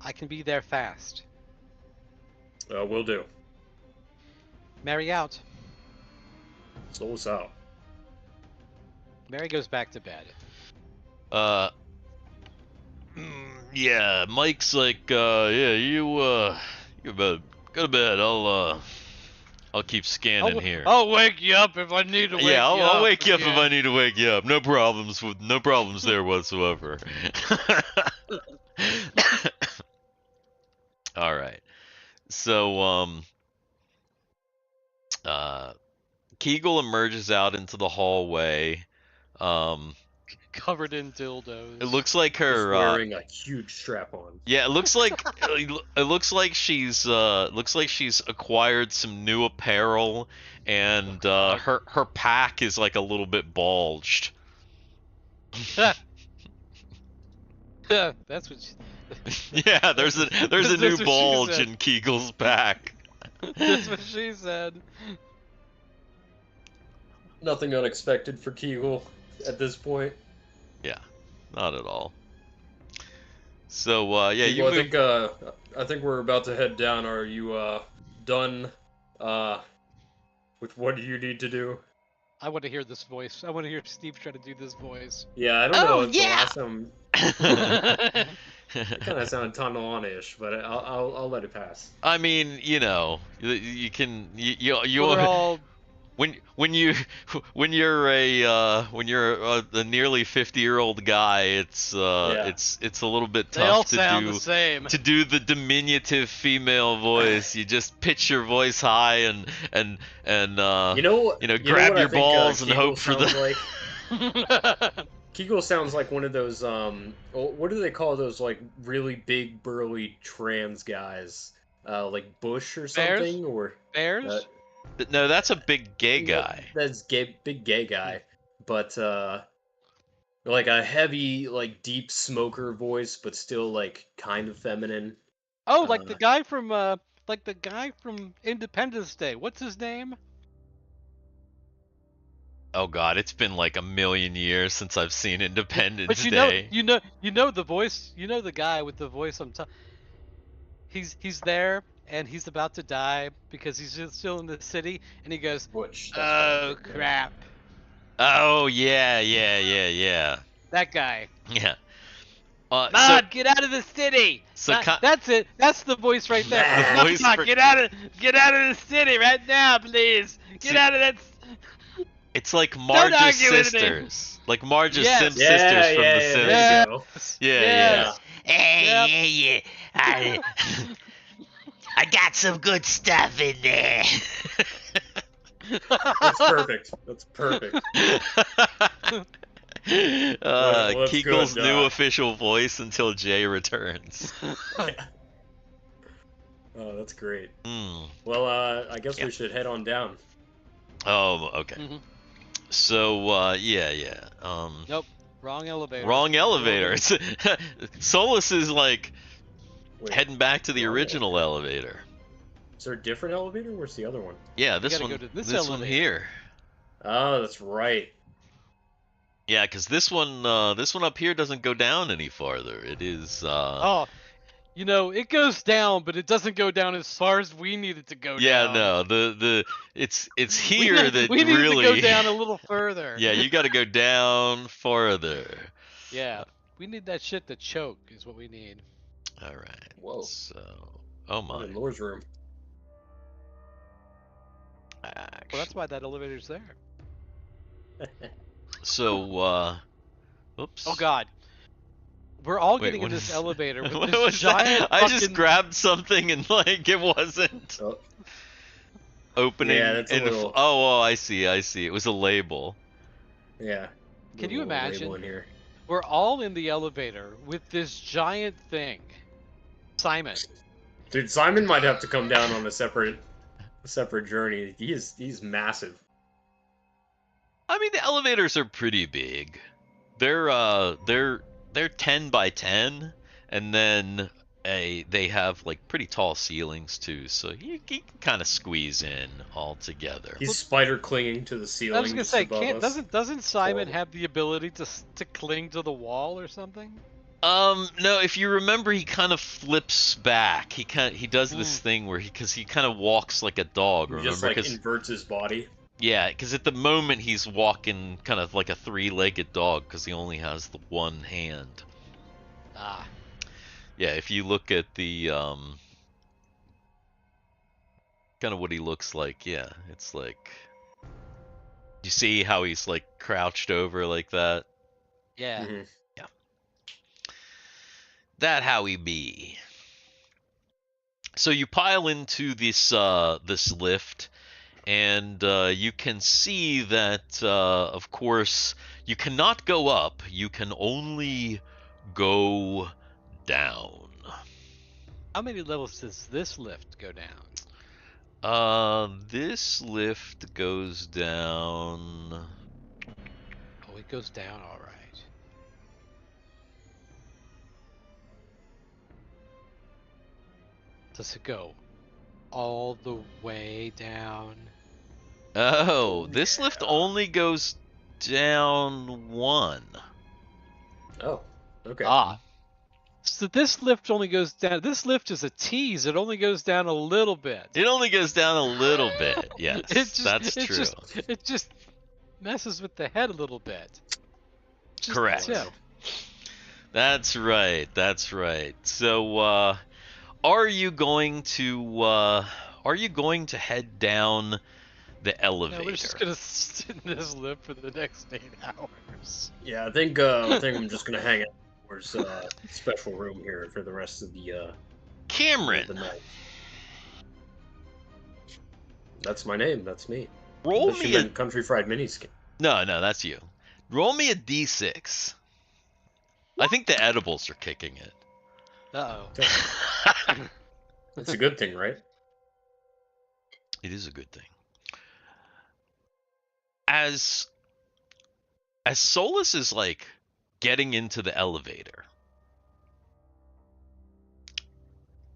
I can be there fast. Will do. Mary out. Solus out. Mary goes back to bed. Yeah, Mike's like, yeah, you better go to bed. I'll keep scanning here. I'll wake you up if I need to wake Yeah, you up. I'll wake you up if I need to wake you up. No problems there whatsoever. All right. So Kegal emerges out into the hallway. Covered in dildos. It looks like Just her wearing a huge strap on. yeah, it looks like she's acquired some new apparel, and her pack is like a little bit bulged. Yeah, that's what. Yeah, there's a That's new what she bulge said. in Kegal's pack. That's what she said. Nothing unexpected for Kegal at this point. Yeah, not at all. So yeah, you Well, move. I think we're about to head down. Are you done with what you need to do? I want to hear this voice. I want to hear Steve try to do this voice. Yeah, I don't know if the last time Well, it kind of sounded Tanalana-ish, but I'll let it pass. I mean, you know, you can you they're all. when you're a nearly 50-year-old guy, it's it's a little bit They all tough to sound do the same. to do the diminutive female voice. You just pitch your voice high and You know grab what I your think, balls and Kegal hope for the sounds like? Kegal sounds like one of those what do they call those, like, really big burly trans guys? Like Bush or something? Or Bears? No, that's a big gay guy. That's big gay guy, but like a heavy, like, deep smoker voice, but still like kind of feminine. Oh, like the guy from Independence Day. What's his name? Oh God, it's been like a million years since I've seen Independence But Day. you know the voice. You know the guy with the voice on top. He's there and he's about to die because he's still in the city, and he goes, Butch. "Oh crap!" Oh yeah. That guy. Yeah. Mom, get out of the city. That's it. That's the voice right there. The voice Mom, for- get out of the city right now, please. Get out of that. It's like Don't Marge's argue with me. sisters. Like Marge's Yes. Sim sisters from The Sims. yeah. Yeah. Yes. Yeah. I got some good stuff in there. That's perfect. That's perfect. Well, that's Kegal's good, new official voice until Jay returns. Oh, that's great. Mm. Well, I guess we should head on down. Oh, okay. Mhm. So, yeah. Nope. Wrong elevator. Wrong elevator. It's Solus is like Wait, heading back to the wrong original elevator. Is there a different elevator? Where's the other one? Yeah, this gotta one. go to this one elevator. here. Oh, that's right. Yeah, because this one up here doesn't go down any farther. It is. Oh, it goes down, but it doesn't go down as far as we need it to go Yeah, down. no, it's We here need, that we need it to go really. down a little further. Yeah, you got to go down farther. Yeah, we need that shit to choke. Is what we need. All right. Whoa. So, oh I'm my. in Lorr's room. Well, that's why that elevator's there. So, oops. Oh God, we're all Wait, getting in what this is- elevator with what this was giant that? I just fucking- grabbed something and like it wasn't Oh, opening. Yeah, that's a little- Oh, I see. It was a label. yeah. Can you Little label imagine? in here. We're all in the elevator with this giant thing. Simon. Dude, Simon might have to come down on a separate journey. He's massive. I mean, the elevators are pretty big. They're 10 by 10, and then they have like pretty tall ceilings too, so you can kind of squeeze in all together. He's spider clinging to the ceiling. I was gonna just say, above us. doesn't Simon Horrible. have the ability to cling to the wall or something? No, if you remember, he kind of flips back. He does this thing where because he kind of walks like a dog. He Remember, just like 'cause- inverts his body. yeah, because at the moment he's walking kind of like a three-legged dog because he only has the one hand. Ah, Yeah, if you look at the kind of what he looks like, yeah, it's like you see how he's like crouched over like that. yeah. Mhm. That how he be. So you pile into this this lift, and you can see that of course you cannot go up. You can only go down. How many levels does this lift go down? This lift goes down. Oh, it goes down all right. Does it go all the way down? Oh, this lift only goes down one. Oh, okay. Ah. So this lift only goes down. This lift is a tease. It only goes down a little bit. It only goes down a little bit. Yes, that's true. It just messes with the head a little bit. Just the Correct. tip. That's right. That's right. So, are you going to head down the No, elevator? we're just gonna sit in this lift for the next 8 hours. Yeah, I think I'm just gonna hang out in Lorr's special room here for the rest of the Cameron, night. That's my name. That's me. roll Unless you me a meant Country Fried Miniskin. no, that's you. Roll me a d6. I think the edibles are kicking it. Uh-oh. That's a good thing, right? It is a good thing. As Solus is like getting into the elevator,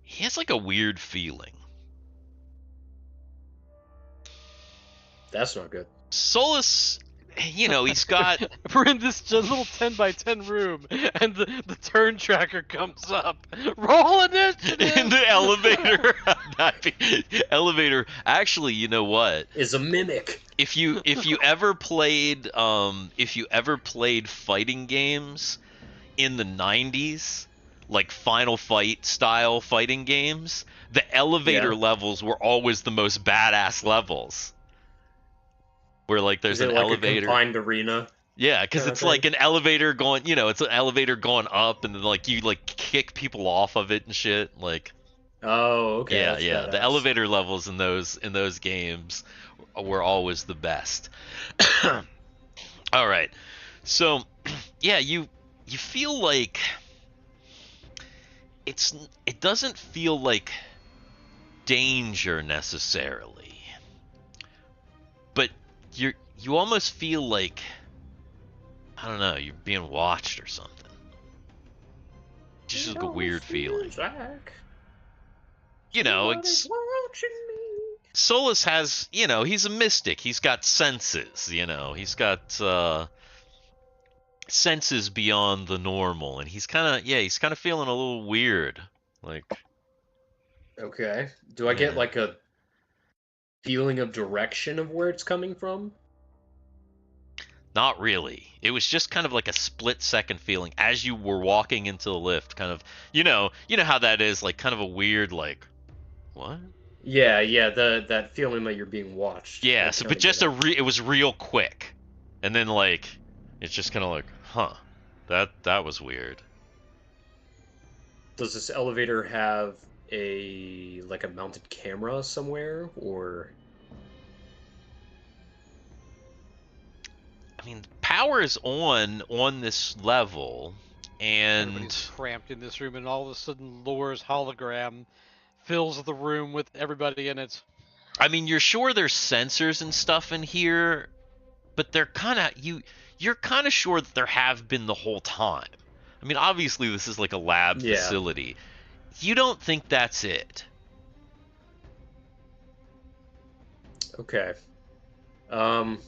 he has like a weird feeling. That's not good. Solus, he's got We're in this little 10 by 10 room, and the turn tracker comes up. Roll initiative! in the elevator. Elevator. Actually, you know what? Is a mimic. If you ever played fighting games in the 90s, like Final Fight style fighting games, the elevator Yeah. levels were always the most badass levels. Where like there's Is it an like elevator. a confined arena? Yeah, because kinda it's like thing? an elevator going, it's an elevator going up, and then like you like kick people off of it and shit. Like, Oh, okay. yeah, that's yeah. The badass. elevator levels in those games were always the best. All right, so yeah, you feel like it doesn't feel like danger necessarily, but you almost feel like, I don't know, you're being watched or something. Just like a weird feeling. Jack. It's watching me. Solus has, he's a mystic. He's got senses, he's got senses beyond the normal, and he's kind of feeling a little weird. Like, Okay. Do I get yeah. like a feeling of direction of where it's coming from? Not really. It was just kind of like a split second feeling as you were walking into the lift, kind of, you know how that is, like kind of a weird, like, what? Yeah, that feeling that you're being watched. I Yeah, so but totally get just it. it was real quick, and then like it's just kind of like, huh, that was weird. Does this elevator have a mounted camera somewhere, or I mean, power is on this level, and Everybody's cramped in this room, and all of a sudden, Lorr's hologram fills the room with everybody in it. I mean, you're sure there's sensors and stuff in here, but they're kind of you're kind of sure that there have been the whole time. I mean, obviously this is like a lab yeah? facility. You don't think that's it? Okay. Um,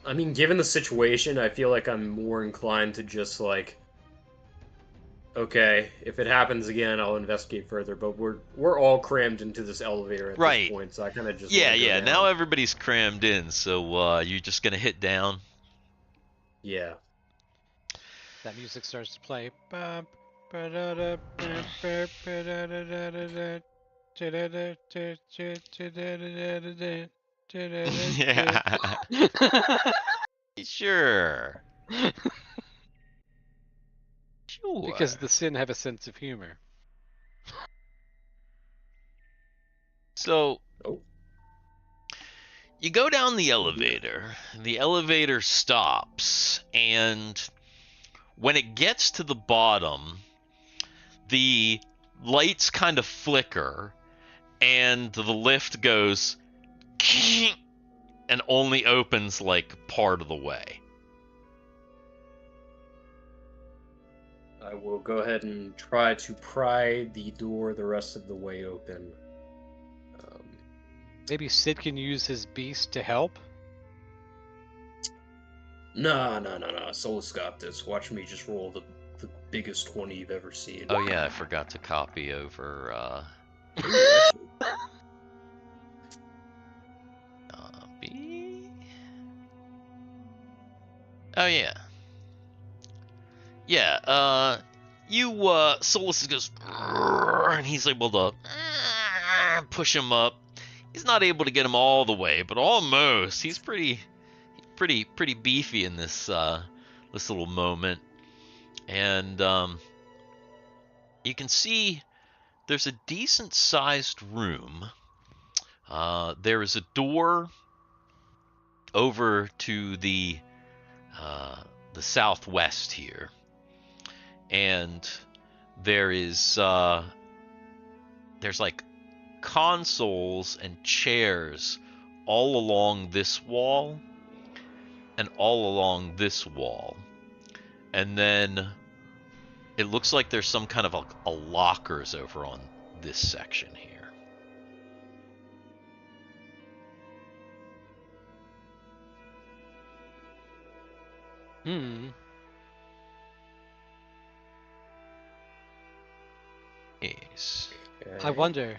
I mean, given the situation, I feel like I'm more inclined to just like, okay, if it happens again, I'll investigate further. But we're all crammed into this elevator at this Right. point, so I kind of just Yeah, want to go yeah. down. Now everybody's crammed in, so you're just gonna hit down. Yeah. That music starts to play. Yeah. Sure. Sure. Because the Sin have a sense of humor. So Oh. you go down the elevator. The elevator stops, and when it gets to the bottom, the lights kind of flicker, and the lift goes and only opens like part of the way. I will go ahead and try to pry the door the rest of the way open. Maybe Sid can use his beast to help? No. Solus got this. Watch me just roll the biggest 20 you've ever seen. Oh yeah, I forgot to copy over copy. Oh yeah. Yeah, Solus goes and he's able to push him up. He's not able to get him all the way, but almost. He's pretty beefy in this this little moment. And you can see there's a decent sized room. There is a door over to the southwest here, and there's like consoles and chairs all along this wall and all along this wall, and then it looks like there's some kind of a lockers over on this section here. Yes. Okay. I wonder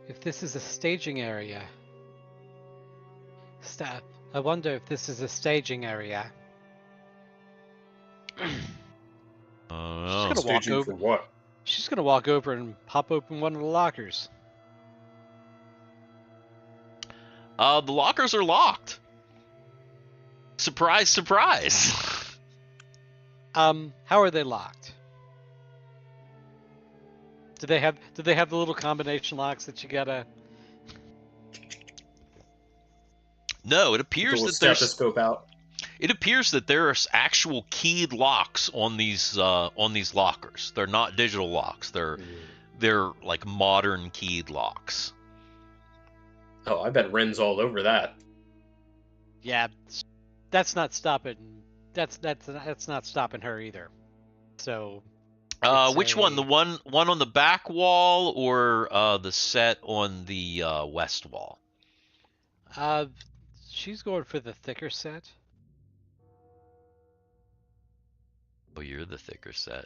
if this is a staging area. I wonder if this is a staging area. Oh, She's gonna walk Staging over. for what? She's gonna walk over and pop open one of the lockers. the lockers are locked. Surprise, surprise. How are they locked? Do they have the little combination locks that you gotta? No, it Get appears the that there's stethoscope out. it appears that there are actual keyed locks on these lockers. They're not digital locks. They're like modern keyed locks. Oh, I bet Ren's all over that. Yeah, that's not stopping. That's not stopping her either. So. Which one? The one on the back wall, or the set on the west wall? She's going for the thicker set. Oh, you're the thicker set.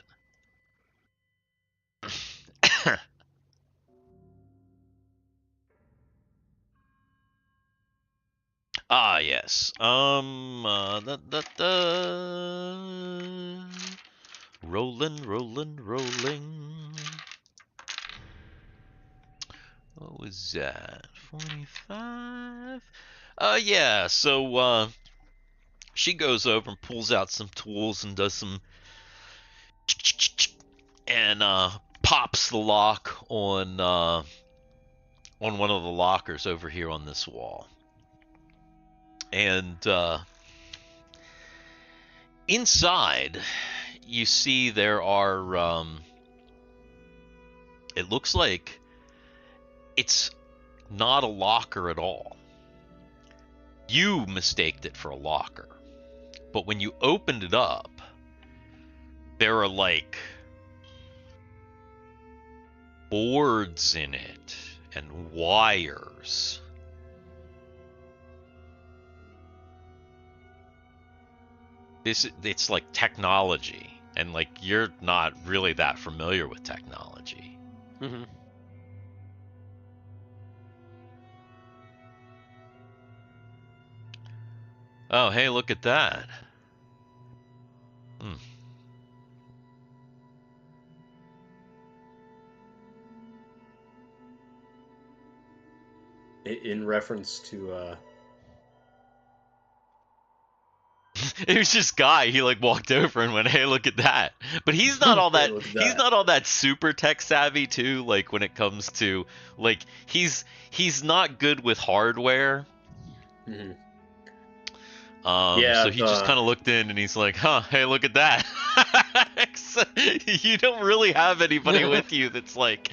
Ah, yes. Rolling. What was that? 45? Yeah, so, she goes over and pulls out some tools and does some and pops the lock on one of the lockers over here on this wall. And inside, you see there are it looks like it's not a locker at all. You mistaked it for a locker. But when you opened it up, there are like boards in it and wires. It's like technology, and like you're not really that familiar with technology. Mm-hmm. Oh, hey, look at that. In reference to It was just guy. He like walked over and went, "Hey, look at that." But he's not all that. Look at He's that. not all that super tech savvy too. Like when it comes to like he's not good with hardware. Mhm. So he just kind of looked in and he's like, "Huh, hey, look at that." You don't really have anybody with you that's like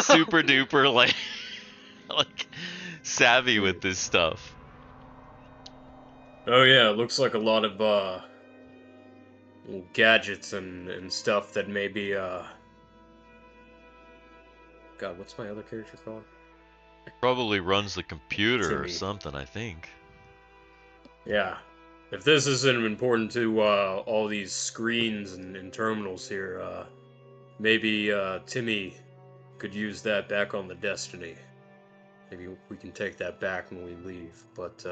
super duper like savvy with this stuff. Oh yeah, it looks like a lot of gadgets and stuff that maybe God, what's my other character called? Probably runs the computer or Timmy. something, I think. Yeah. If this isn't important to all these screens and terminals here, maybe Timmy could use that back on the Destiny. Maybe we can take that back when we leave, but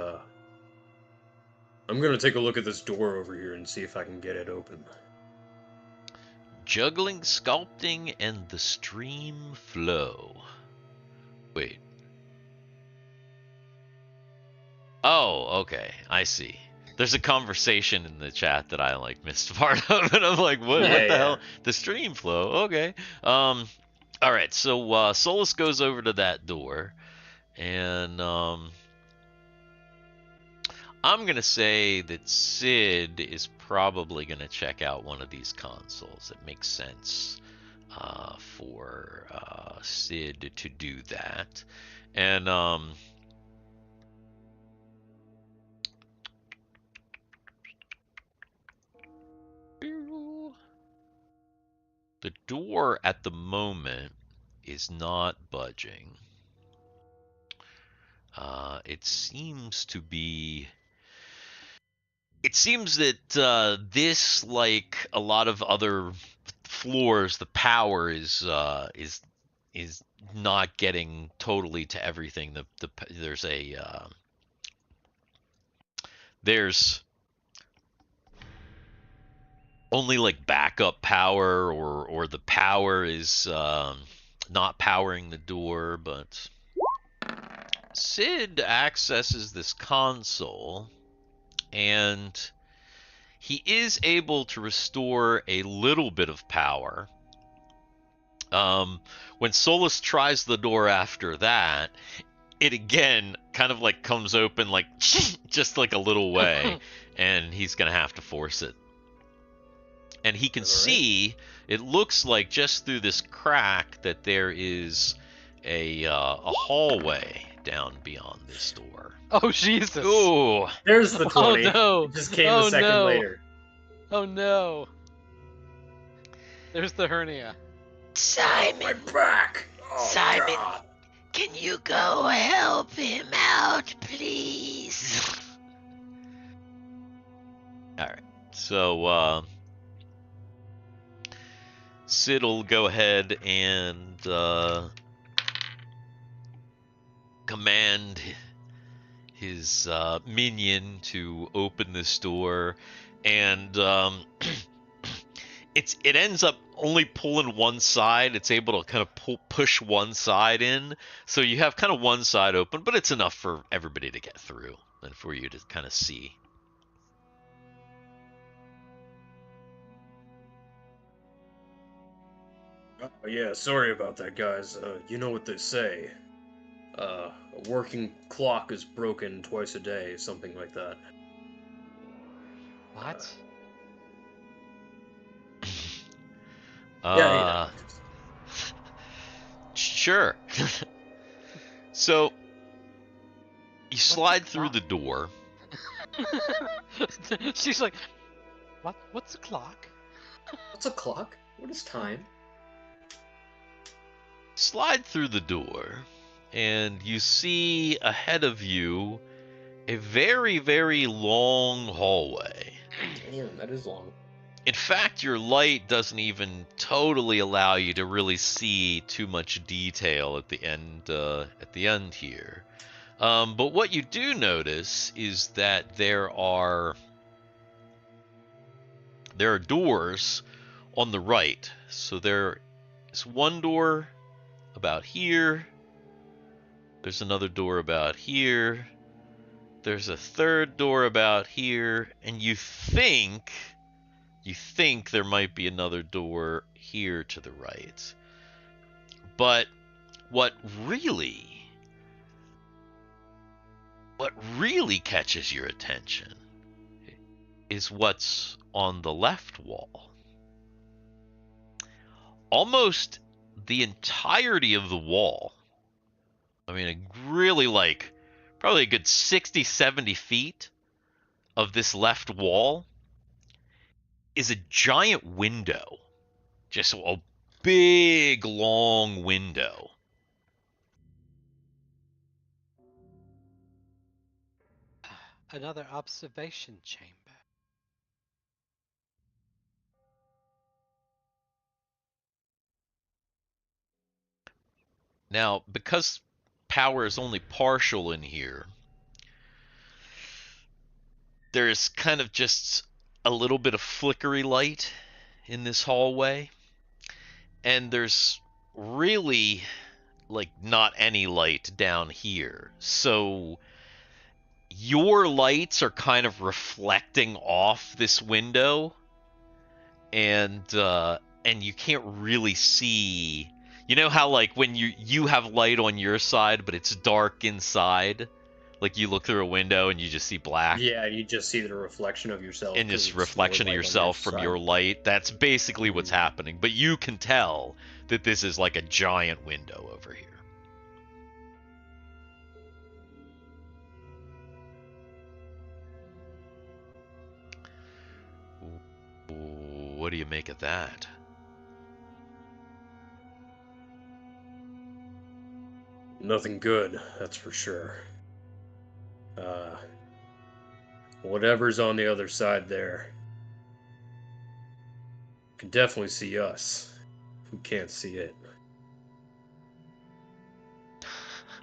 I'm gonna take a look at this door over here and see if I can get it open. Juggling, sculpting, and the stream flow. Wait. Oh, okay. I see. There's a conversation in the chat that I like missed part of, and I'm like, what the hell? The stream flow. Okay. All right. So Solus goes over to that door, and I'm gonna say that Sid is probably gonna check out one of these consoles. It makes sense for Sid to do that, and the door at the moment is not budging. It seems to be. It seems that this, like a lot of other floors, the power is not getting totally to everything. There's only like backup power, or the power is not powering the door. But Sid accesses this console, and he is able to restore a little bit of power. When Solus tries the door after that, it again kind of like comes open like just like a little way, and he's gonna have to force it. And he can see, it looks like just through this crack that there is a hallway down beyond this door. Oh Jesus! Ooh. There's the 20. Oh no! It just came a second later. Oh no! There's the hernia. Simon, My back! Oh, Simon, God. can you go help him out, please? So Sid will go ahead and command his minion to open this door, and it ends up only pulling one side. It's able to kind of push one side in, so you have kind of one side open, but it's enough for everybody to get through and for you to kind of see. Yeah, sorry about that, guys. You know what they say. A working clock is broken twice a day, something like that. What? Yeah, you know. Uh, Sure. So you slide through the door. She's like, what? What's the clock? What's a clock? What is time? Slide through the door, and you see ahead of you a very, very long hallway. Damn, that is long. In fact, your light doesn't even totally allow you to really see too much detail at the end here. But what you do notice is that there are doors on the right. So there is one door about here. There's another door about here. There's a third door about here, and you think there might be another door here to the right. But what really catches your attention is what's on the left wall. Almost the entirety of the wall, I mean, really like probably a good 60, 70 feet of this left wall is a giant window. Just a big, long window. Another observation chamber. Now, because power is only partial in here, there's kind of just a little bit of flickery light in this hallway. And there's really like not any light down here. So your lights are kind of reflecting off this window, and you can't really see. You know how like when you have light on your side but it's dark inside, like you look through a window and you just see black, Yeah, you just see the reflection of yourself. and 'cause this it's more reflection of light on yourself from side. your light. That's basically what's happening, but you can tell that this is like a giant window over here. What do you make of that? Nothing good, that's for sure. Whatever's on the other side there can definitely see us. We can't see it.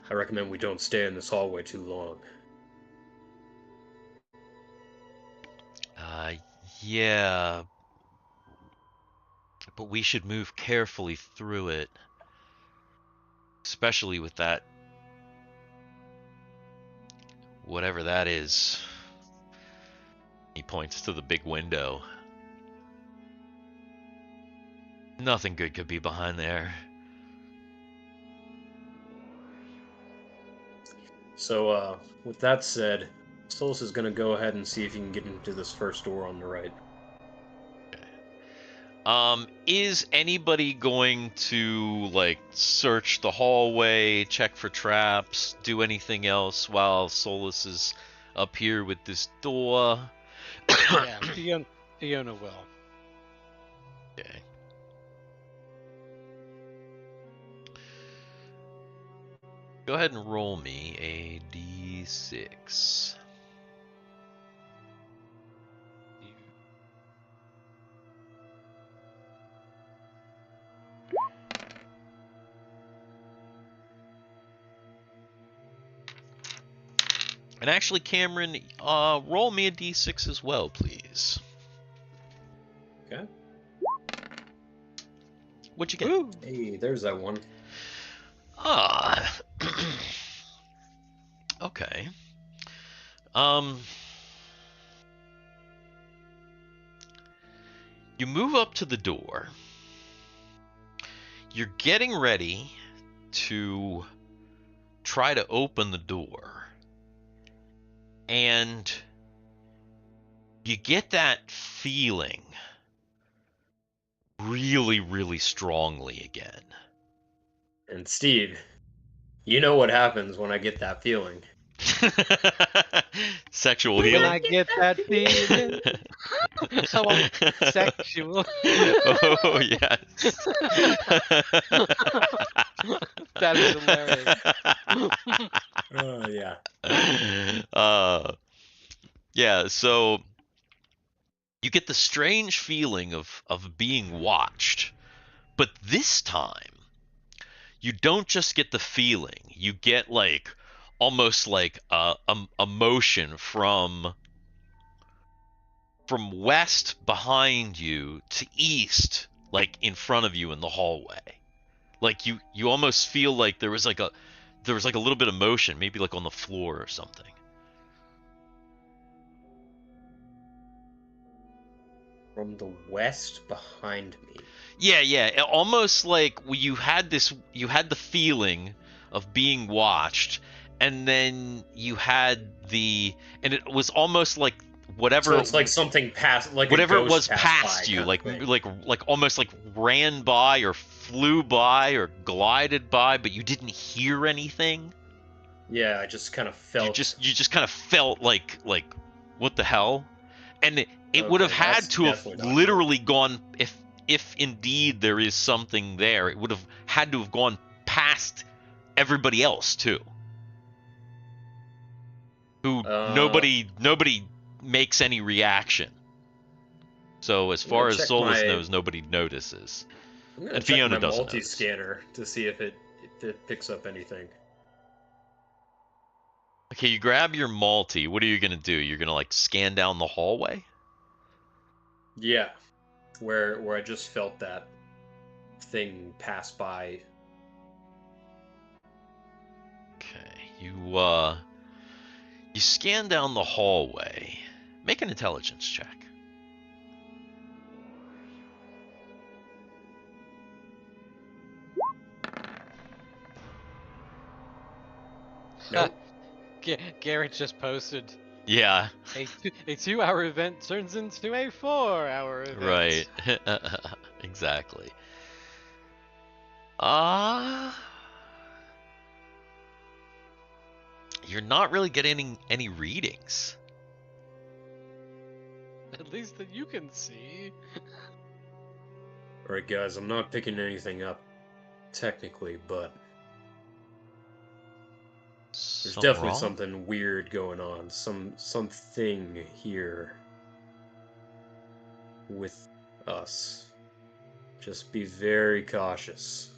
I recommend we don't stay in this hallway too long. Yeah, but we should move carefully through it, especially with that, whatever that is. He points to the big window. Nothing good could be behind there. So, with that said, Solus is gonna go ahead and see if he can get into this first door on the right. Is anybody going to like search the hallway, check for traps, do anything else while Solus is up here with this door? Yeah, Iona will. Okay. Go ahead and roll me a d6. And actually, Cameron, roll me a d6 as well, please. Okay. What'd you get? Woo! Hey, there's that one. Ah. Okay. You move up to the door. You're getting ready to try to open the door. And you get that feeling really, really strongly again. And Steve, you know what happens when I get that feeling. Sexual When healing. I get that feeling, I want sexual. Oh, yes. That is hilarious. Oh, yeah. Yeah, so you get the strange feeling of being watched, but this time you don't just get the feeling, you get like almost like a motion from west behind you to east, like in front of you in the hallway. Like you almost feel like there was like a little bit of motion, maybe like on the floor or something. From the west behind me. Yeah, almost like you had the feeling of being watched, and then you had and it was almost like whatever. So it's like something passed, like whatever a it ghost was passed past by you, kind of thing. like almost like ran by or flew by or glided by, but you didn't hear anything. Yeah, I just kind of felt. You just kind of felt like what the hell, and it would have Okay, had that's to have definitely not literally gone, if indeed there is something there, it would have had to have gone past everybody else too, who nobody makes any reaction. So as far as Solus knows, nobody notices. I'm gonna And check Fiona my doesn't multi-scanner to see if it picks up anything. Okay, you grab your multi. What are you gonna do? You're gonna like scan down the hallway? Yeah, where I just felt that thing pass by. Okay, you scan down the hallway. Make an intelligence check. Nope. Garrett just posted Yeah. a 2-hour event turns into a 4-hour event. Right. Exactly. You're not really getting any readings. At least that you can see. Alright, guys, I'm not picking anything up, technically, but there's definitely something weird going on. Something here with us. Just be very cautious.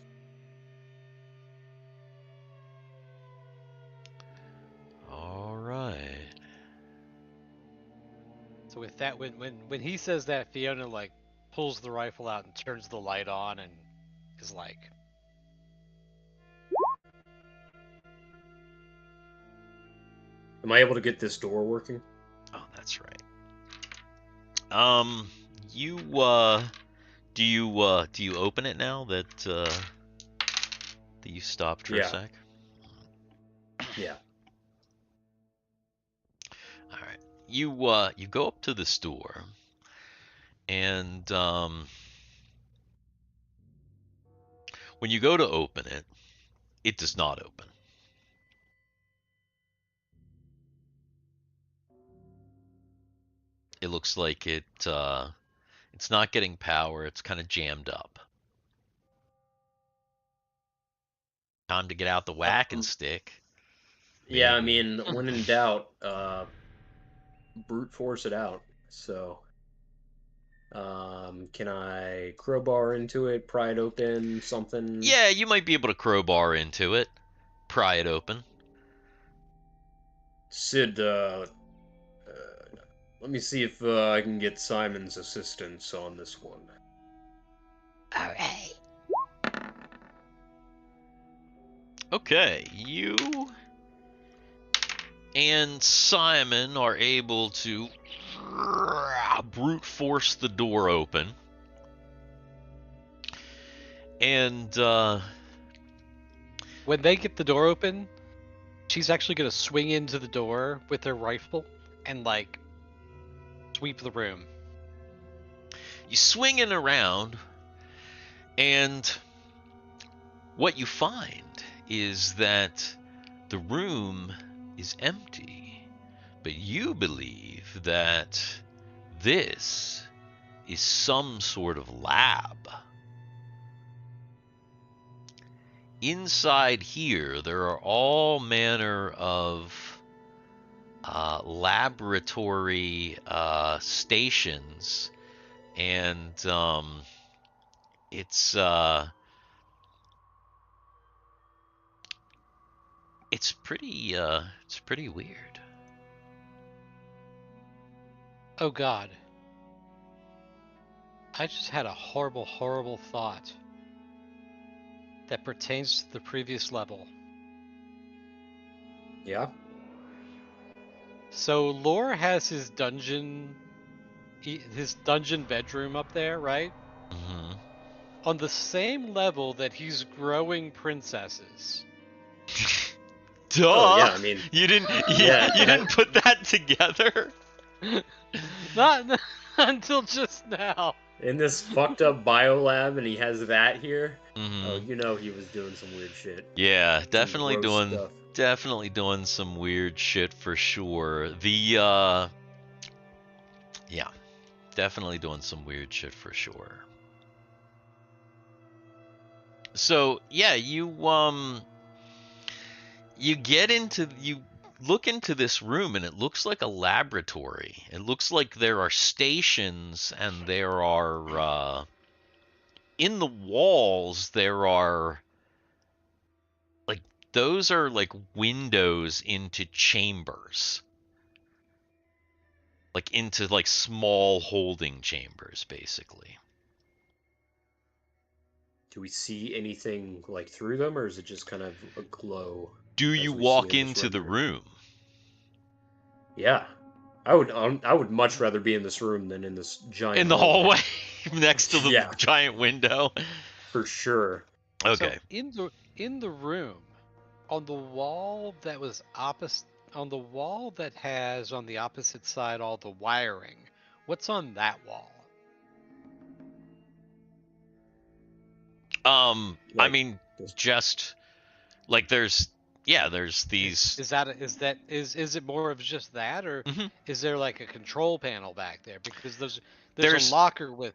All right. So with that, when he says that, Fiona like pulls the rifle out and turns the light on and is like, Am I able to get this door working? Oh, that's right. You do you open it now that you stopped for a sec? Yeah. All right. You go up to this door, and when you go to open it, it does not open. It looks like it's not getting power. It's kind of jammed up. Time to get out the whacking stick. Yeah, I mean, when in doubt, brute force it out. So, can I crowbar into it, pry it open, something? Yeah, you might be able to crowbar into it, pry it open. Sid, let me see if I can get Simon's assistance on this one. All right. Okay, you and Simon are able to brute force the door open. And, When they get the door open, she's actually gonna swing into the door with her rifle and like sweep the room. you swinging around, and what you find is that the room is empty, but you believe that this is some sort of lab. Inside here, there are all manner of laboratory stations, and it's pretty weird. Oh God. I just had a horrible, horrible thought that pertains to the previous level. Yeah? So Lorr has his dungeon bedroom up there, right? Mm-hmm. On the same level that he's growing princesses. Duh! Oh, yeah, I mean, you didn't yeah, you didn't put that together? Not until just now. in this fucked up BioLab, and he has that here. Mm-hmm. Oh, you know he was doing some weird shit. Yeah, Some definitely gross doing stuff. definitely doing some weird shit for sure. Yeah, definitely doing some weird shit for sure. So, yeah, you look into this room, and it looks like a laboratory. It looks like there are stations, and there are in the walls there are like, those are like windows into chambers. Like into like small holding chambers, basically. Do we see anything like through them, or is it just kind of a glow? Do as you we see walk in this into the rendering? room? Yeah, I would much rather be in this room than in this giant In the hallway next to the Yeah. giant window? for sure. Okay. So in the room, on the wall that was opposite, on the wall that has on the opposite side all the wiring, what's on that wall? I Like, mean, this- just like there's these. Is it more of just that, or Mhm. is there like a control panel back there? Because there's There's a locker with,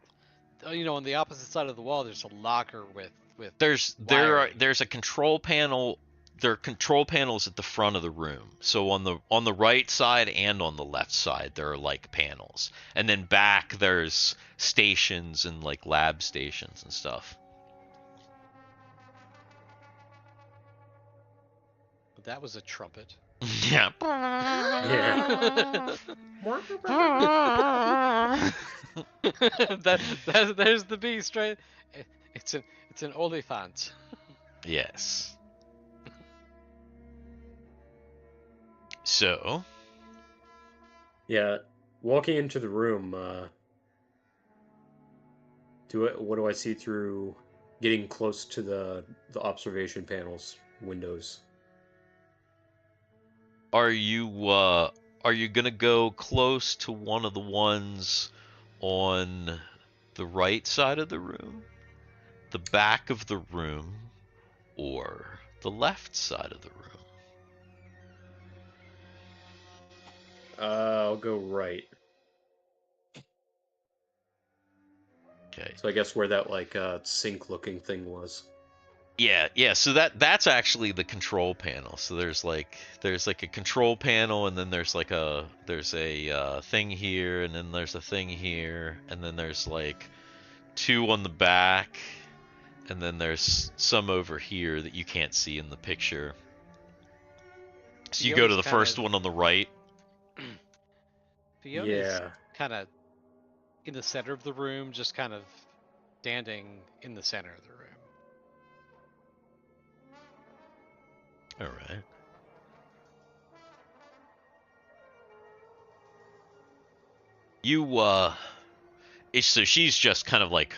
on the opposite side of the wall, there's a locker with there's wiring. a control panel. There are control panels at the front of the room. So on the right side and on the left side there are like panels, and then back there's stations and like lab stations and stuff. That was a trumpet. Yeah. There's the beast, right? It's an Oliphant. Yes. So, yeah, walking into the room. What do I see through getting close to the observation panels windows? are you gonna go close to one of the ones on the right side of the room, the back of the room, or the left side of the room? I'll go right. Okay. So I guess where that like sink looking thing was. Yeah. So that's actually the control panel. So there's like a control panel, and then there's a thing here, and then there's a thing here, and then there's like two on the back, and then there's some over here that you can't see in the picture. So you go to Fiona's the first kinda- one on the right. Fiona's Yeah. kind of in the center of the room, just kind of standing in the center of the room. All right. So she's just kind of like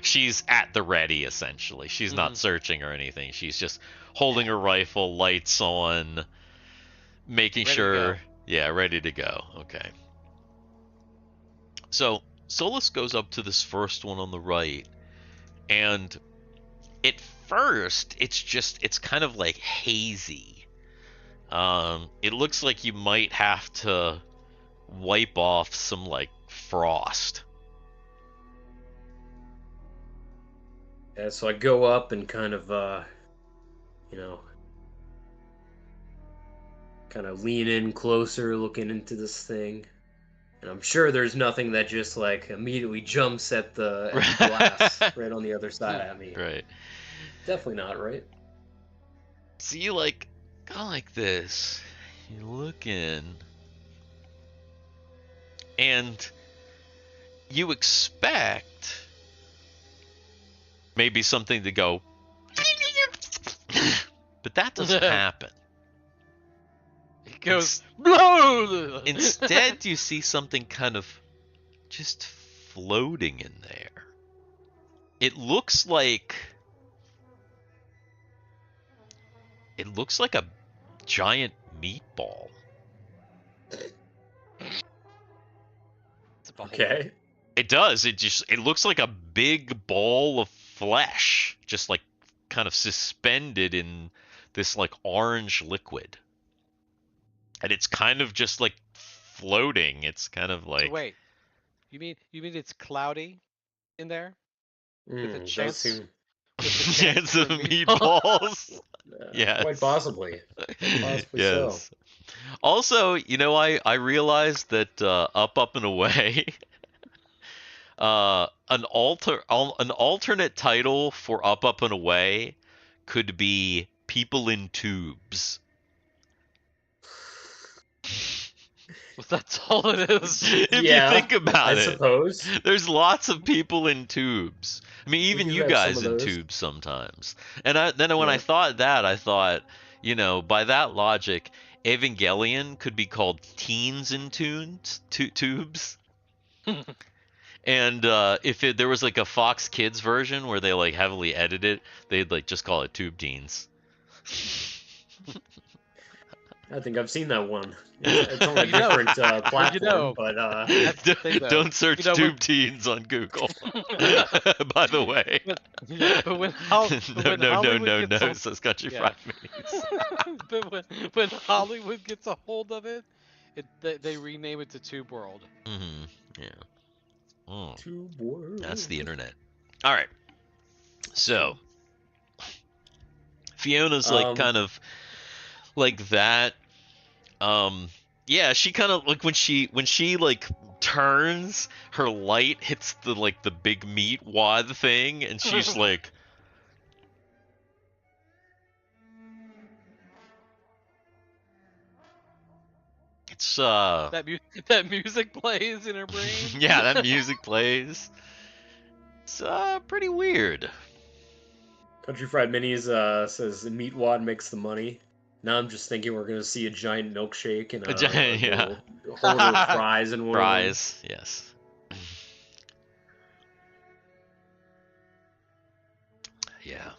she's at the ready essentially. She's not searching or anything. She's just holding her rifle, lights on, making Ready to sure, go. yeah, ready to go. Okay. So Solus goes up to this first one on the right, and at first it's kind of like hazy. It looks like you might have to wipe off some like frost. Yeah, so I go up and kind of, kind of lean in closer, looking into this thing. And I'm sure there's nothing that just like immediately jumps at the glass right on the other side at me. Right. Definitely not, right? So you like go like this. You look in, and you expect maybe something to go, but that doesn't happen. It goes, blow! Instead, you see something kind of just floating in there. It looks like a giant meatball. It's a ball. Okay. It does. It looks like a big ball of flesh, just like kind of suspended in this like orange liquid. And it's kind of just like floating. It's kind of like So wait, you mean it's cloudy in there with a Does chance? seem With a chance of for meatballs. Yes. quite possibly. Possibly so. Yes. Also, I realized that up and away, an alternate title for up and away could be People in Tubes. Well, that's all it is. If Yeah, you think about I it, suppose. there's lots of people in tubes. I mean, even do you have guys some of in those. tubes sometimes. And then when I Yeah. thought that, I thought, by that logic, Evangelion could be called Teens in Tubes. And if there was like a Fox Kids version where they like heavily edit it, they'd like just call it Tube Teens. I think I've seen that one. It's on a different platform, but That's the thing, though. Don't search Tube Teens on Google. By the way. But when Hollywood No, gets a- says Country yeah. Fried Minis. but when Hollywood gets a hold of it, they rename it to Tube World. Mm-hmm. Yeah. Mm. Tube World. That's the internet. All right. So Fiona's like kind of like that. Yeah, she kind of like when she like turns, her light hits the big meat wad thing, and she's like, it's That music plays in her brain. yeah, that music plays. It's pretty weird. Country Fried Minis says the meat wad makes the money. Now I'm just thinking we're gonna see a giant milkshake and A giant, yeah. holder of fries and one Fries, yes. Yeah.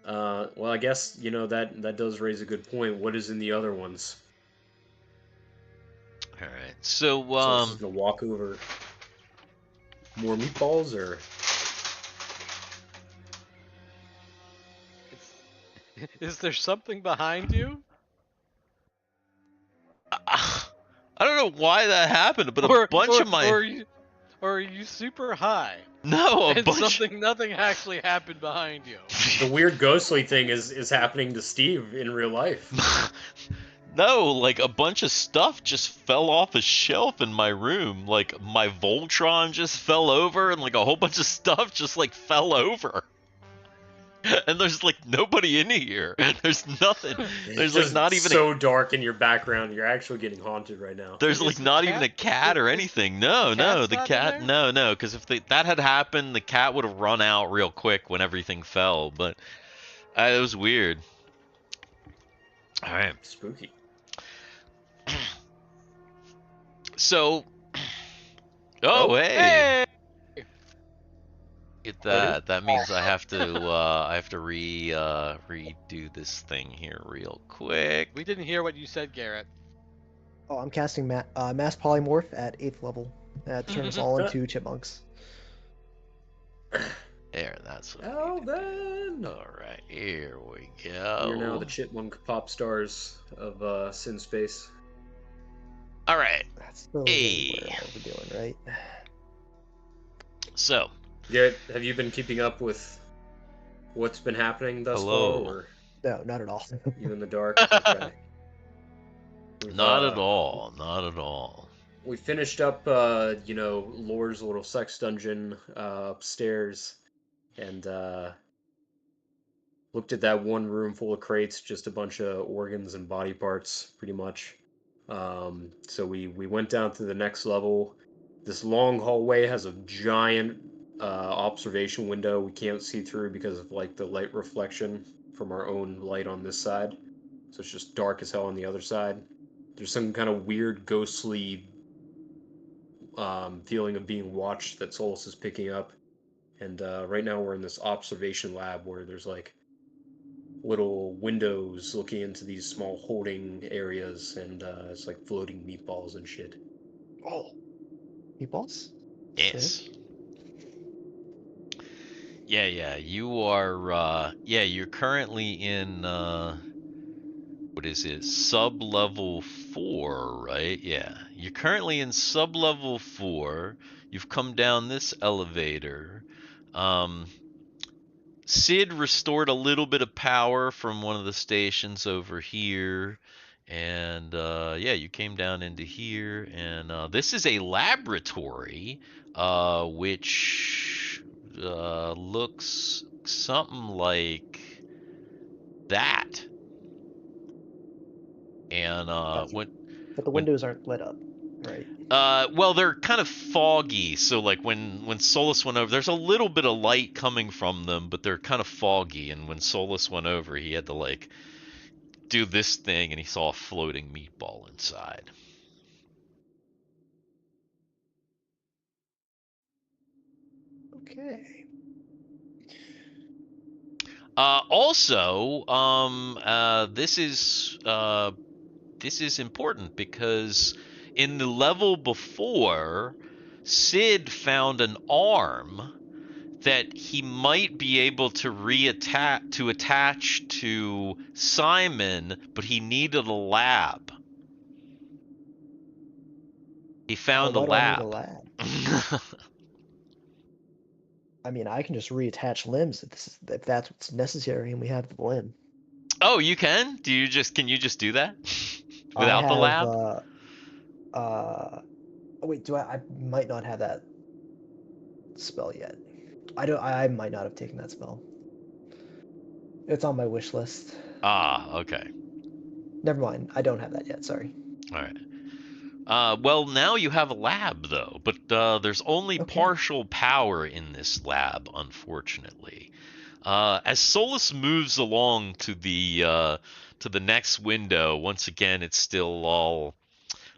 Well, I guess that does raise a good point. What is in the other ones? All right. So So I'm just gonna walk over. More meatballs, or Is there something behind you? I don't know why that happened, but or, a bunch or, of my or are you super high? no, a And bunch. nothing actually happened behind you. the weird ghostly thing is happening to Steve in real life. No, like a bunch of stuff just fell off a shelf in my room. Like my Voltron just fell over, and like a whole bunch of stuff just like fell over. And there's like nobody in here. There's nothing. There's like Just not even so dark in your background. You're actually getting haunted right now. there's Is like the not even a cat or is anything. No, no, cat's the not in cat. there? No, because if that had happened, the cat would have run out real quick when everything fell. But it was weird. All right. Spooky. So, oh, Oh. hey, Hey! get Buddy? that. That means I have to redo this thing here real quick. We didn't hear what you said, Garrett. Oh, I'm casting Mass Polymorph at 8th level. That turns us all into chipmunks. There, that's what. Oh, then. All right, here we go. You're now the chipmunk pop stars of Sin Space. All right. That's still Hey. what we're doing, right? So, Garrett, have you been keeping up with what's been happening thus Hello. far, or No, not at all. you in the dark? Okay. We've, not at all. Not at all. We finished up, Lorr's little sex dungeon upstairs, and looked at that one room full of crates, just a bunch of organs and body parts, pretty much. So we went down to the next level. This long hallway has a giant observation window we can't see through because of like the light reflection from our own light on this side. So it's just dark as hell on the other side. There's some kind of weird ghostly feeling of being watched that Solus is picking up. And right now we're in this observation lab where there's like little windows looking into these small holding areas, and it's like floating meatballs and shit. Oh, meatballs? Yes. Yeah. You are. You're currently in. What is it? Sub-level 4, right? Yeah. You're currently in sub-level 4. You've come down this elevator. Sid restored a little bit of power from one of the stations over here. And you came down into here. And this is a laboratory, which looks something like that. And Gotcha. But the windows aren't lit up, right? well, they're kind of foggy. So like when Solus went over, there's a little bit of light coming from them, but they're kind of foggy. And when Solus went over, he had to like do this thing, and he saw a floating meatball inside. Okay. Also, this is important because in the level before, Sid found an arm that he might be able to attach to Simon, but he needed a lab. He found a Why do I need lab. a lab? I mean, I can just reattach limbs if that's what's necessary, and we have the limb. Oh, you can? Can you just do that without the lab? Wait, I might not have that spell yet. I might not have taken that spell. It's on my wish list. Ah, okay. Never mind. I don't have that yet. Sorry. All right. Well, now you have a lab, though, but there's only partial power in this lab, unfortunately. As Solus moves along to the next window, once again, it's still all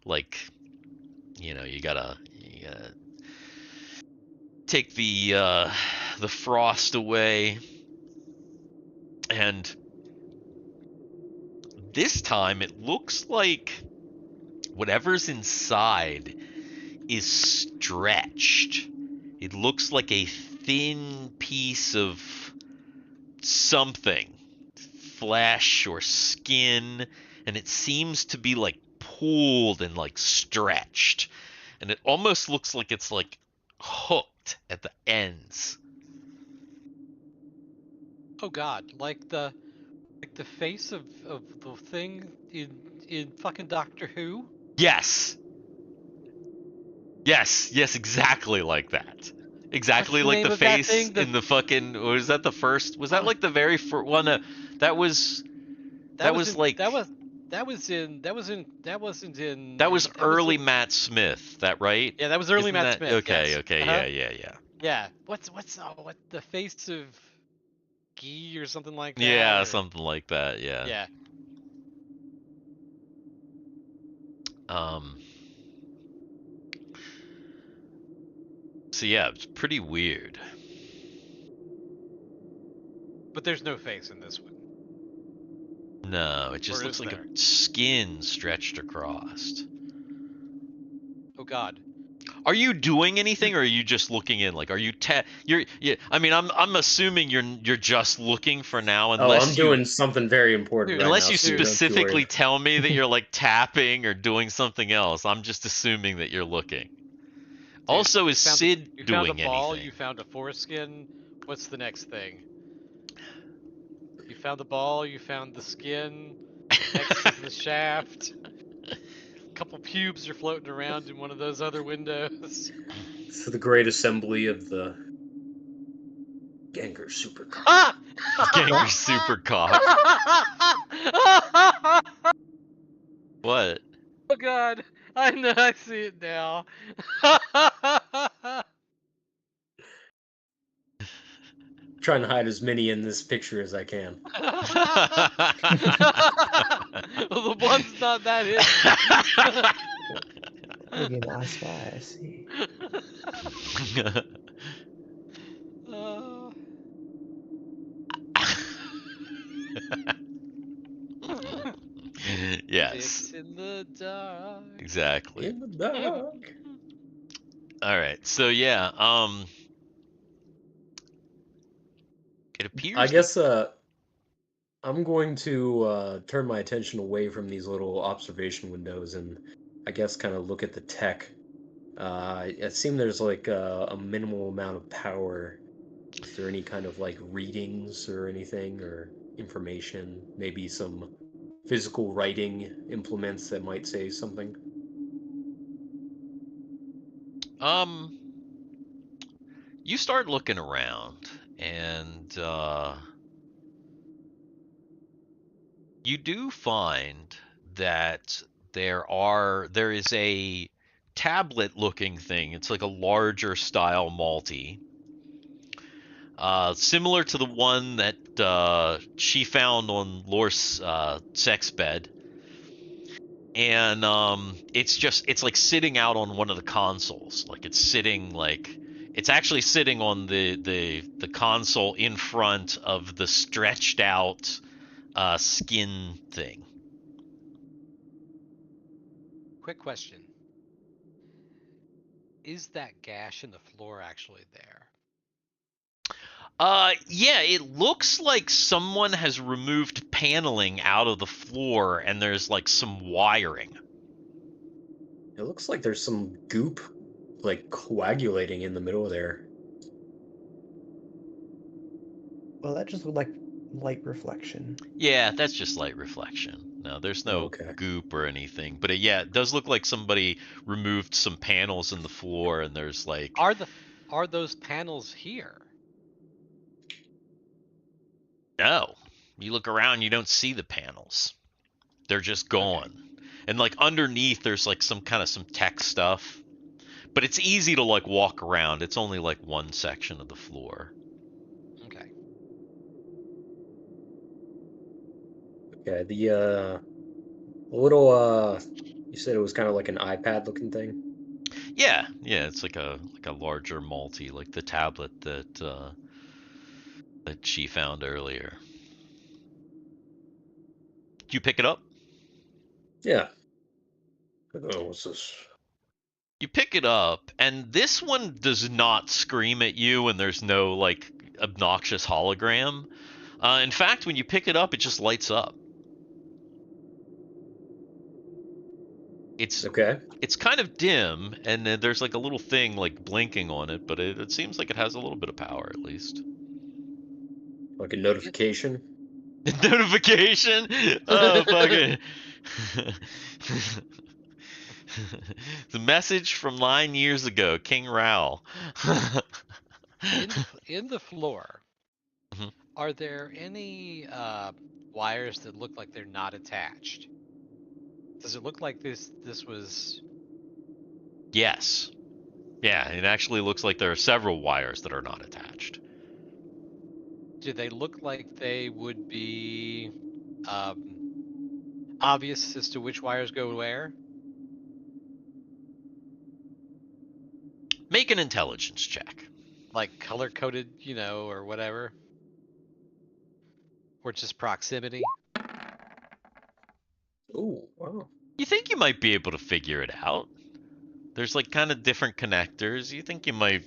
like, you gotta take the frost away, and this time it looks like whatever's inside is stretched. It looks like a thin piece of something, flesh or skin, and it seems to be like pulled and like stretched, and it almost looks like it's like hooked at the ends. Oh God, like the face of the thing in fucking Doctor Who? Yes, exactly like that. exactly What's the like name the of that face thing? in the fucking. Was that the first? Was that like the very first one? That was. That was like. that wasn't in That was that was early in, Matt Smith. That right? yeah, that was early Isn't Matt that Smith. okay? Yes. Okay. Uh-huh. Yeah. Yeah. What's what the face of Gee or something like that? Yeah, Or something like that. Yeah. yeah. Um. So yeah, it's pretty weird. But there's no face in this one. No, it just Or looks is like there? a skin stretched across. Oh God. Are you doing anything, or are you just looking in? Like, are you you're? Yeah. I mean, I'm assuming you're just looking for now, Oh, I'm unless you doing something very important Dude, right unless now, you so don't you specifically worry. tell me that you're like tapping or doing something else. I'm just assuming that you're looking. Dude, Also, is you Sid found a doing ball, anything? you found a foreskin. What's the next thing? You found the ball, you found the skin next to the shaft. A couple pubes are floating around in one of those other windows. For the great assembly of the Ganger Supercar. Ah! Ganger super cock. What? Oh God, I know, I see it now. Trying to hide as many in this picture as I can. Well, the one's not that hidden. Again, I spy. I see. Uh, Yes, Sticks in the dark. exactly. In the dark. All right, so yeah, it appears I that guess I'm going to turn my attention away from these little observation windows and I guess kind of look at the tech. It seems there's like a minimal amount of power. Is there any kind of like readings or anything or information? Maybe some physical writing implements that might say something? you start looking around, and you do find that there is a tablet looking thing. It's like a larger style multi. Similar to the one that she found on Lorr's sex bed. And it's like sitting out on one of the consoles. Like it's actually sitting on the console in front of the stretched out skin thing. Quick question. Is that gash in the floor actually there? Yeah, it looks like someone has removed paneling out of the floor, and there's like some wiring. It looks like there's some goop like coagulating in the middle of there. Well, that just looked like light reflection. Yeah, that's just light reflection. No, there's no Okay. goop or anything. But yeah, it does look like somebody removed some panels in the floor, and there's like Are those panels here? no. You look around, you don't see the panels. They're just gone. And like underneath, there's like some tech stuff. But it's easy to like walk around. It's only like one section of the floor. Okay. Okay, the little you said it was kind of like an iPad looking thing. Yeah, it's like a larger multi, like the tablet that she found earlier. Did you pick it up? Yeah. Oh, what's this? You pick it up, and this one does not scream at you, and there's no like obnoxious hologram. In fact, when you pick it up, it just lights up. It's Okay. it's kind of dim, and then there's like a little thing like blinking on it, but it seems like it has a little bit of power at least. Like a notification. Notification? Oh, fucking. The message from 9 years ago, King Raoul. In the floor, Mhm. are there any wires that look like they're not attached? Does it look like this was? Yes. Yeah, it actually looks like there are several wires that are not attached. Do they look like they would be obvious as to which wires go where? Make an intelligence check. Like color coded, or whatever, or just proximity? Ooh, wow. You think you might be able to figure it out. There's like kind of different connectors. You think you might,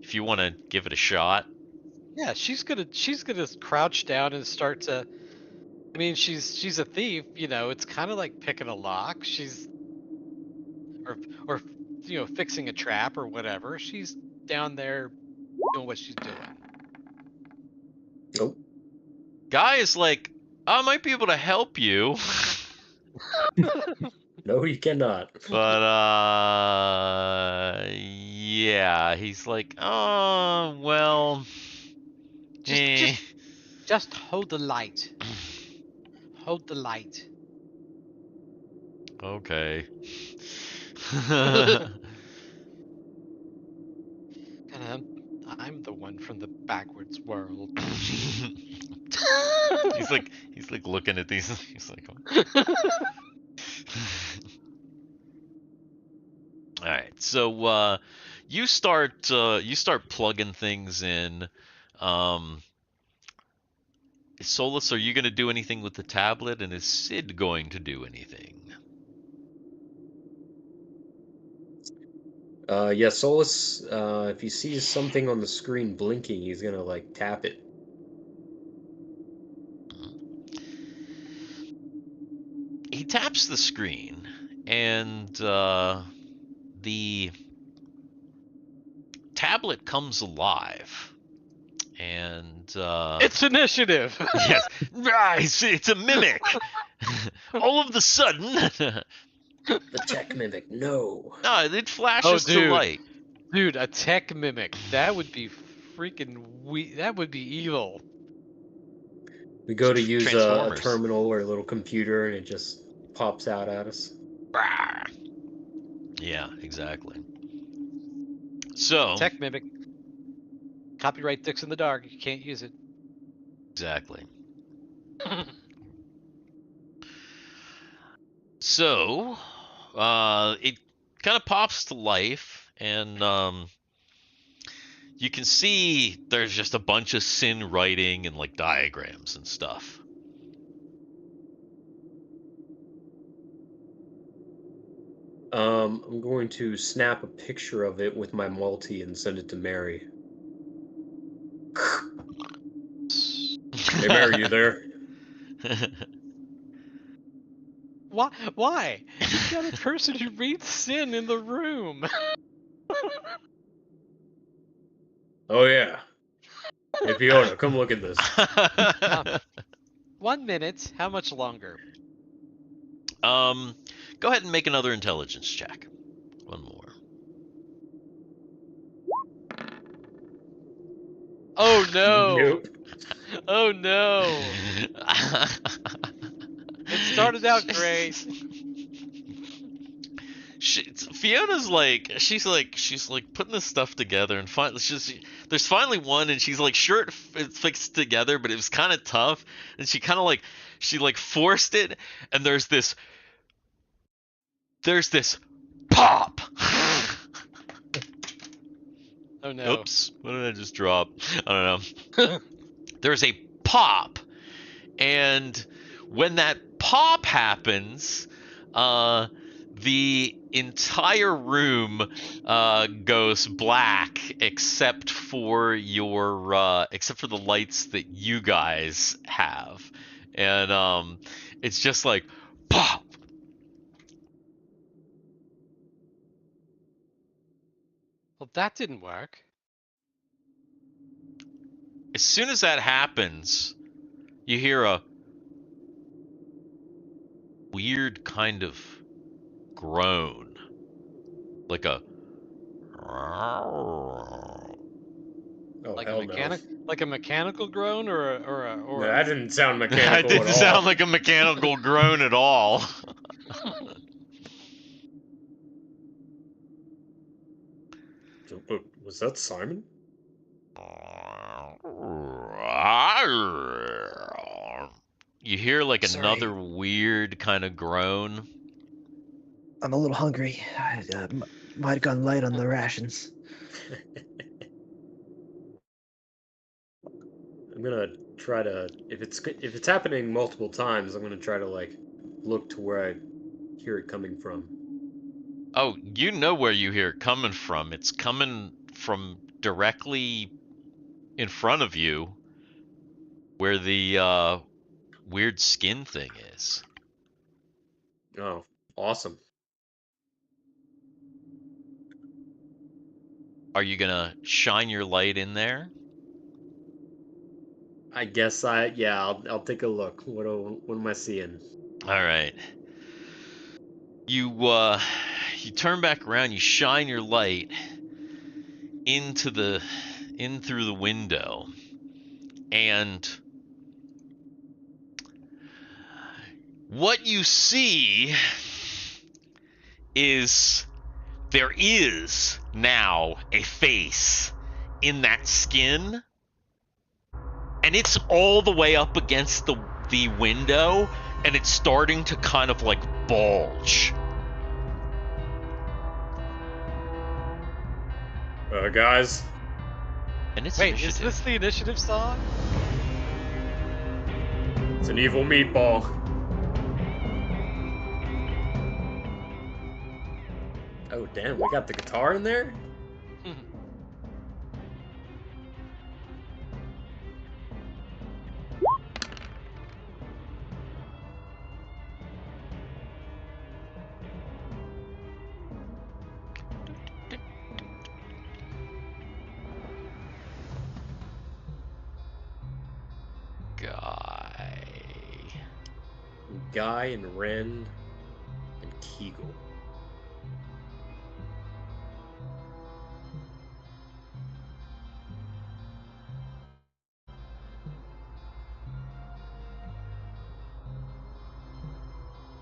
if you want to give it a shot. Yeah, she's gonna crouch down and start to. I mean, she's a thief. It's kind of like picking a lock. She's or fixing a trap or whatever. She's down there doing what she's doing. Nope. Guy is like, I might be able to help you. No, you cannot. But yeah, he's like, oh well. Just hold the light. Hold the light. Okay. And I'm the one from the backwards world. he's like looking at these. He's like, all right. So you start plugging things in. Solus, are you going to do anything with the tablet, and is Sid going to do anything? Yeah, Solus, if he sees something on the screen blinking, he's gonna, like, tap it. He taps the screen, and the tablet comes alive. And It's initiative. yes, right, it's a mimic. All of the sudden, The tech mimic, no. no, it flashes to dude. light. Dude, a tech mimic. That would be freaking that would be evil. We go to use a Transformers. terminal or a little computer, and it just pops out at us. Yeah, exactly. So Tech mimic. Copyright Dicks in the Dark. You can't use it. exactly. So it kind of pops to life, and you can see there's just a bunch of sin writing and like diagrams and stuff. I'm going to snap a picture of it with my multi and send it to Mary. Hey, Mary, you there? Why? You've got a person who reads sin in the room. Oh, yeah. Hey, Fiona, come look at this. 1 minute. How much longer? Go ahead and make another intelligence check. One more. Oh no! Nope. Oh no! It started out great. Fiona's like she's like putting this stuff together, and there's finally one, and she's like sure it's fixed together, but it was kind of tough, and she kind of like forced it, and there's this pop. Oh no! Oops! What did I just drop? I don't know. There's a pop, and when that pop happens, the entire room goes black except for the lights that you guys have, and it's just like pop. Well, that didn't work. As soon as that happens, you hear a weird kind of groan like a. Oh, Like hell no. like a mechanical groan or No, that didn't sound That mechanical didn't at all. sound like a mechanical groan at all. Was that Simon? You hear like Sorry. another weird kind of groan. I'm a little hungry. I might have gone light on the rations. I'm gonna try to if it's happening multiple times, I'm gonna try to like look to where I hear it coming from. Oh, you know where you hear it coming from. It's coming from directly in front of you where the weird skin thing is. Oh, awesome. Are you gonna shine your light in there? I guess I'll take a look. What am I seeing? All right. You you turn back around, you shine your light in through the window, and what you see is there is now a face in that skin, and it's all the way up against the window, and it's starting to kind of like bulge. Guys. And it's Wait, initiative. is this the initiative song? It's an evil meatball. Oh damn, we got the guitar in there? Guy and Ren and Kegal.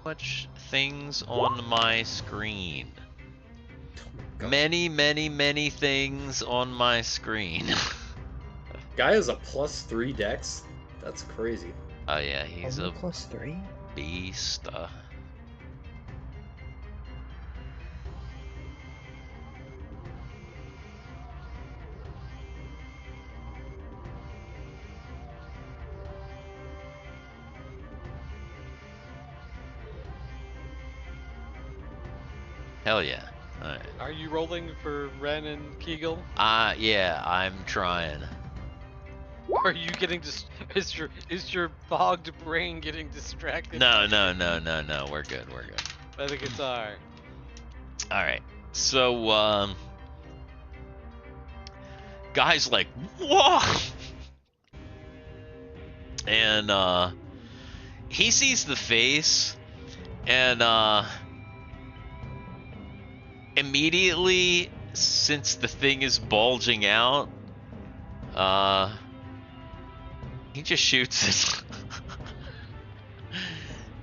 Much things on my screen. God. Many things on my screen. Guy has a +3 dex? That's crazy. Oh yeah, he's Only a +3? beast. Hell yeah. Alright. Are you rolling for Ren and Kegal? Yeah, I'm trying. Or are you getting is your bogged brain getting distracted? No, by no, the- no, no, no. We're good. We're good. by the guitar? Alright. So, guy's like, whoa! And, he sees the face, and, immediately, since the thing is bulging out, he just shoots it.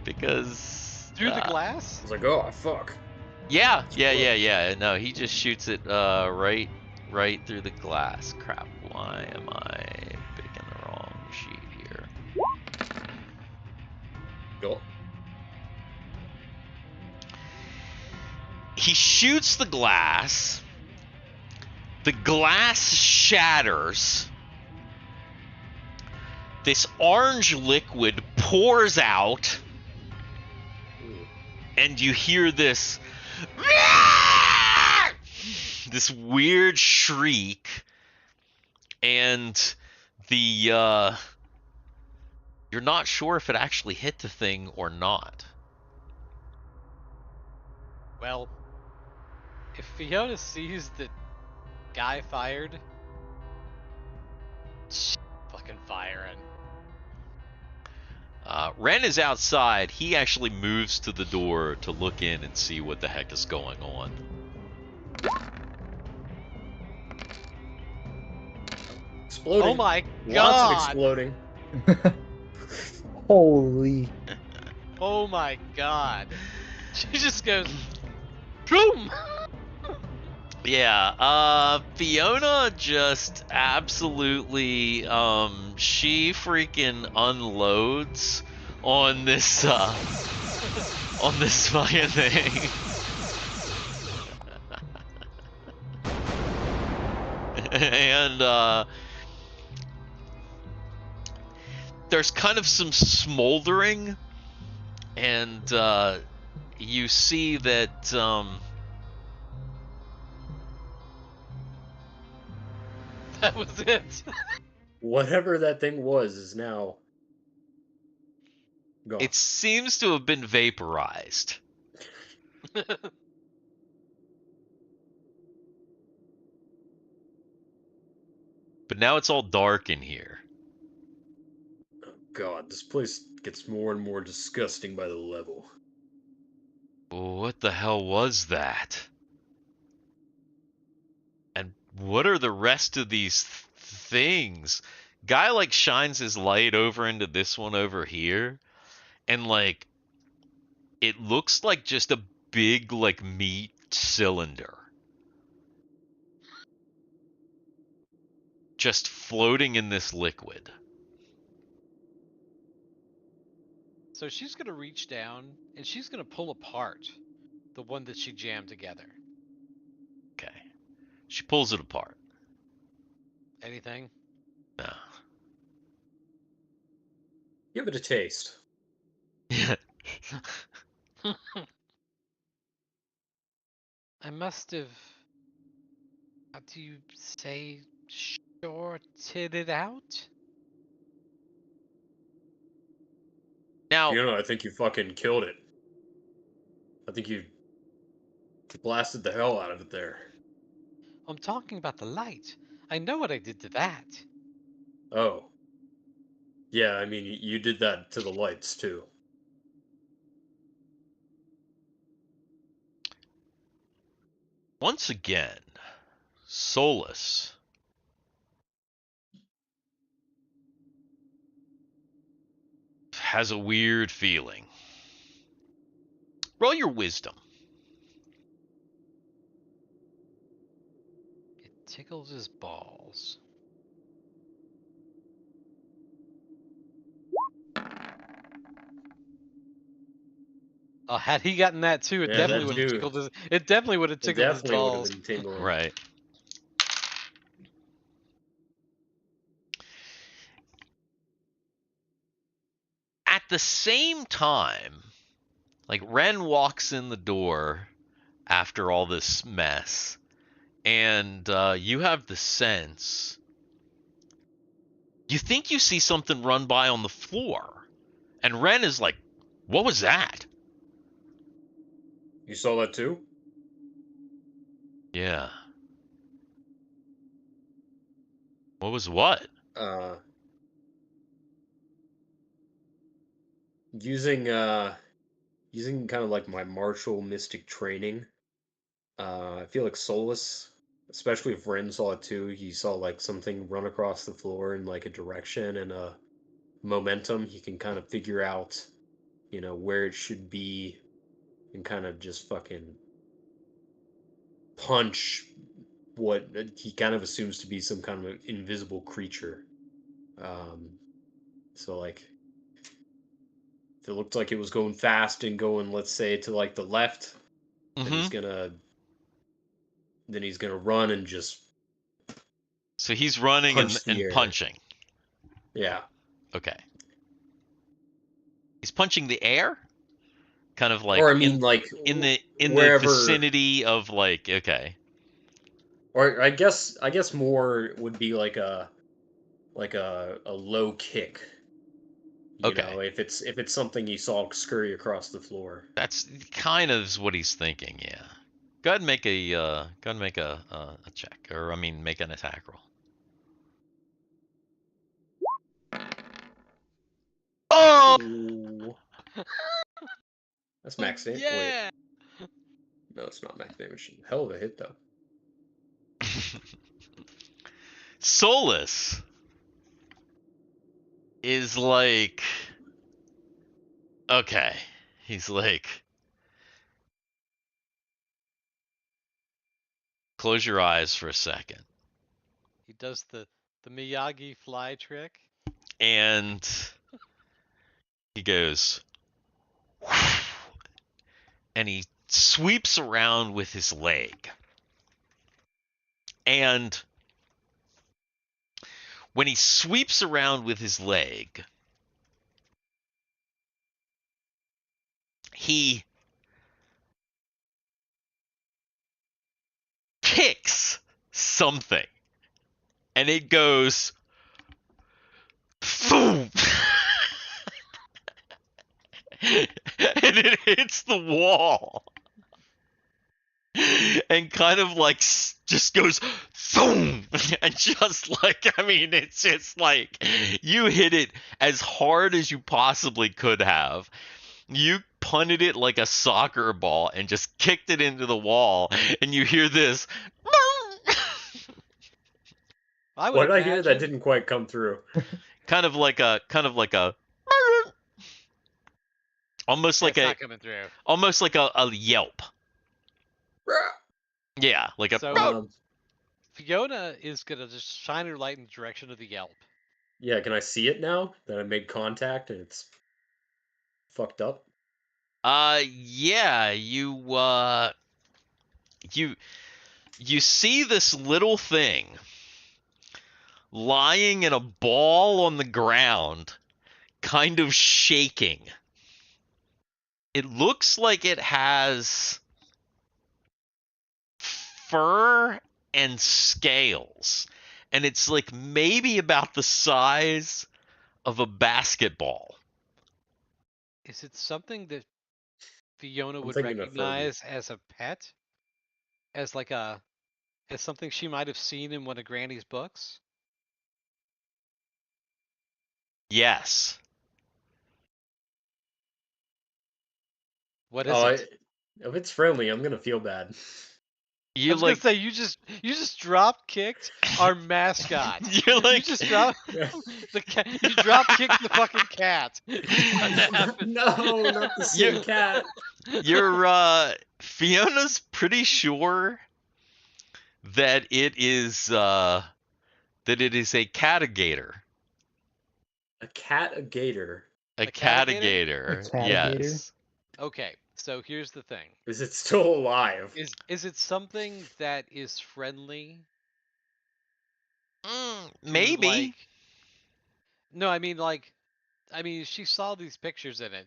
Because... Through the glass? I was like, oh, fuck. Yeah. No, he just shoots it, right through the glass. Crap, why am I picking the wrong sheet here? Go. He shoots the glass. The glass shatters. This orange liquid pours out. And you hear this weird shriek, and you're not sure if it actually hit the thing or not. Well, if Fiona sees that Guy fired, she's fucking firing. Ren is outside. He actually moves to the door to look in and see what the heck is going on. Exploding. Oh my Lots of god! exploding. Holy. Oh my god! She just goes, boom! Yeah, Fiona just absolutely, she freaking unloads on this, on this fucking thing. And, there's kind of some smoldering, and, you see that, That was it. Whatever that thing was is now gone. it seems to have been vaporized. But now it's all dark in here. Oh god, this place gets more and more disgusting by the level. What the hell was that? And what are the rest of these things? Guy like shines his light over into this one over here, and like it looks like just a big like meat cylinder. Just floating in this liquid. So she's gonna reach down and she's gonna pull apart the one that she jammed together. Okay. She pulls it apart. Anything? No. Give it a taste. I must have, how do you say, shorted it out? Now, You know, I think you fucking killed it. I think you blasted the hell out of it there. I'm talking about the light. I know what I did to that. Oh. Yeah, I mean, you did that to the lights, too. once again, Solus has a weird feeling. Roll your wisdom. It tickles his balls. Oh, had he gotten that too, it Yeah, definitely that would have too. tickled his. It definitely would have It tickled his definitely would have balls. been tingling. Right. At the same time, like Ren walks in the door after all this mess, and you have the sense. You think you see something run by on the floor, and Ren is like, "What was that?" You saw that too? Yeah. What was what? Uh, using using kind of like my martial mystic training. I feel like Solus, especially if Ren saw it too, he saw like something run across the floor in like a direction and a momentum. He can kind of figure out, you know, where it should be and kind of just fucking punch what he kind of assumes to be some kind of invisible creature. Um, so like if it looked like it was going fast and going, let's say, to like the left, then Mm-hmm. he's gonna run and just So he's running punch the and air. punching. Yeah. Okay. He's punching the air? Kind of like Or I mean like in the wherever, vicinity of like, okay. or I guess more would be like a low kick. You Okay. know, if it's something you saw scurry across the floor. That's kind of what he's thinking, yeah. Go ahead and make a check, or I mean make an attack roll. Oh! Ooh. That's max damage. Wait, Yeah. no, it's not max damage. Hell of a hit though. Solus is like, okay. He's like, close your eyes for a second. He does the Miyagi fly trick. And he goes, and he sweeps around with his leg. And when he sweeps around with his leg, he kicks something. And it goes, boom! And it hits the wall. And kind of like just goes boom, and just like, I mean, it's just like you hit it as hard as you possibly could have. You punted it like a soccer ball and just kicked it into the wall, and you hear this. I would What did I imagine, hear that didn't quite come through? kind of like a almost like it's a not coming through. almost like a yelp. Yeah, like a So Fiona is gonna just shine her light in the direction of the yelp. Yeah, can I see it now that I made contact and it's fucked up? Yeah, you see this little thing lying in a ball on the ground, kind of shaking. It looks like it has fur and scales, and it's like maybe about the size of a basketball. Is it something that Fiona I'm would thinking of Furby. recognize as a pet? As like as something she might have seen in one of Granny's books? Yes. What is it? If it's friendly, I'm gonna feel bad. I You was like gonna say you just drop kicked our mascot. you're like You just drop the cat. You drop kicked the fucking cat. What happened? No, not the same cat. you're Fiona's pretty sure that it is a catigator. A cat, a gator. A catagator? catigator. A catagator? Yes. Okay, so here's the thing. Is it still alive? Is it something that is friendly? to, Maybe. Like, no, I mean, she saw these pictures in it.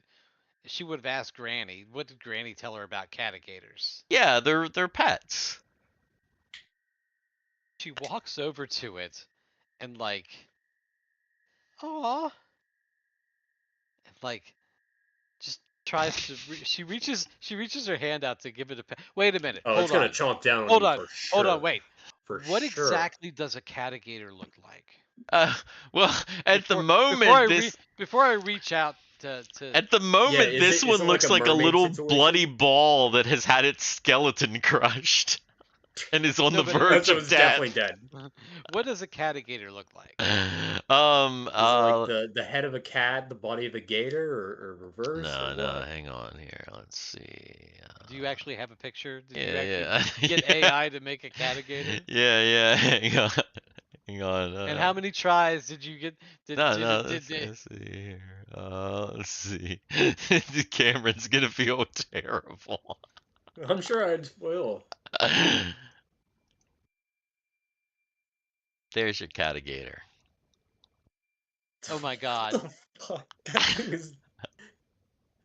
She would have asked Granny. What did Granny tell her about catigators? Yeah, they're pets. She walks over to it and like, aw, and like, just tries to. She reaches her hand out to give it a pet. Wait a minute. Oh, Hold it's gonna on. chomp down on Hold you on. for sure. Hold on. Wait. For What sure. exactly does a catigator look like? Well, at the Before- moment, before I reach out to at the moment, is this it one like looks a like a mermaid little situation? bloody ball that has had its skeleton crushed and is on No, the but verge So of it's death. definitely dead. what does a catigator look like? Is it like the head of a cat, the body of a gator, or reverse? No, or no, what? hang on here. Let's see. Do you actually have a picture? Did you Yeah, actually yeah. get AI to make a catigator? Yeah, hang on. Hang on. And how many tries did you get? No, let's see here. Let's see. Cameron's gonna feel terrible. I'm sure I'd spoil. There's your catigator. Oh my god! What the fuck? That thing is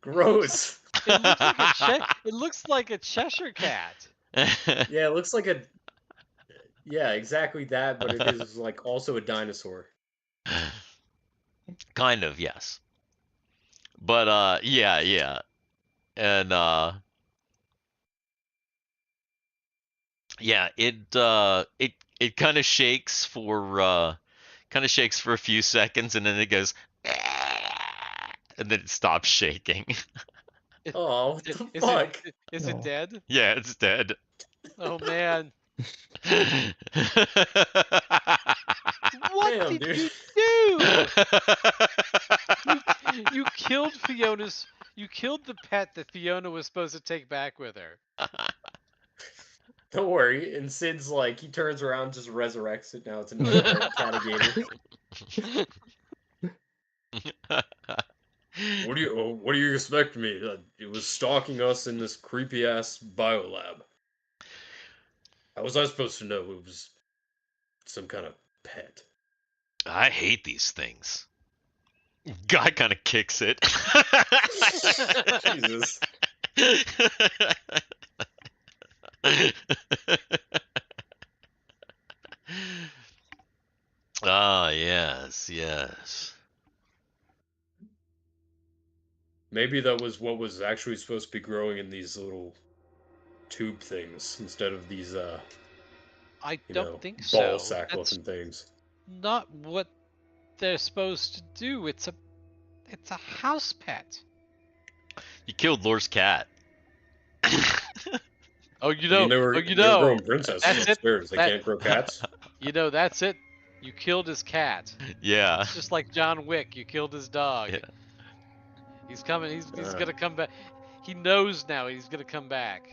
gross. It looks like a Cheshire cat. Yeah, it looks like a. Yeah, exactly that, but it is like also a dinosaur. Kind of, yes. But yeah. And yeah, it kind of shakes for a few seconds, and then it goes and then it stops shaking. Oh, what the Is fuck? it No. dead? Yeah, it's dead. Oh man! What Damn, did dude. you do? You killed Fiona's. You killed the pet that Fiona was supposed to take back with her. Don't worry. And Sid's like, he turns around, just resurrects it. Now it's an undead catigator. What do you expect me? It was stalking us in this creepy ass BioLab. How was I supposed to know it was some kind of pet? I hate these things. Guy kind of kicks it. Jesus. Ah, yes, yes. Maybe that was what was actually supposed to be growing in these little tube things instead of these I you don't know, think ball so. sack That's looking things. not what they're supposed to do. It's a house pet. You killed Lorr's cat. Oh, I mean, they were growing princesses That's it. upstairs. They can't grow cats. You know, that's it. You killed his cat. Yeah. It's just like John Wick. You killed his dog. Yeah. He's coming. He's gonna come back. He knows now he's gonna come back.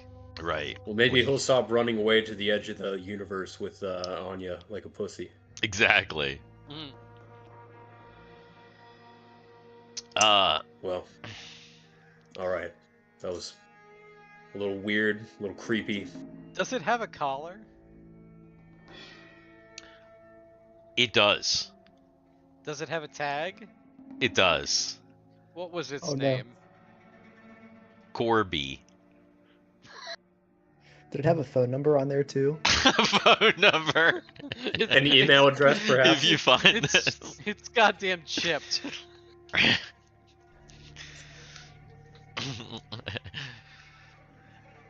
Right. Well, maybe he'll stop running away to the edge of the universe with Anya like a pussy. Exactly. Mm. Well, all right. That was a little weird, a little creepy. Does it have a collar? It does. Does it have a tag? It does. What was its Oh, no. name? Corby. Did it have a phone number on there too? Phone number. An email address, perhaps? If you find this. It's goddamn chipped.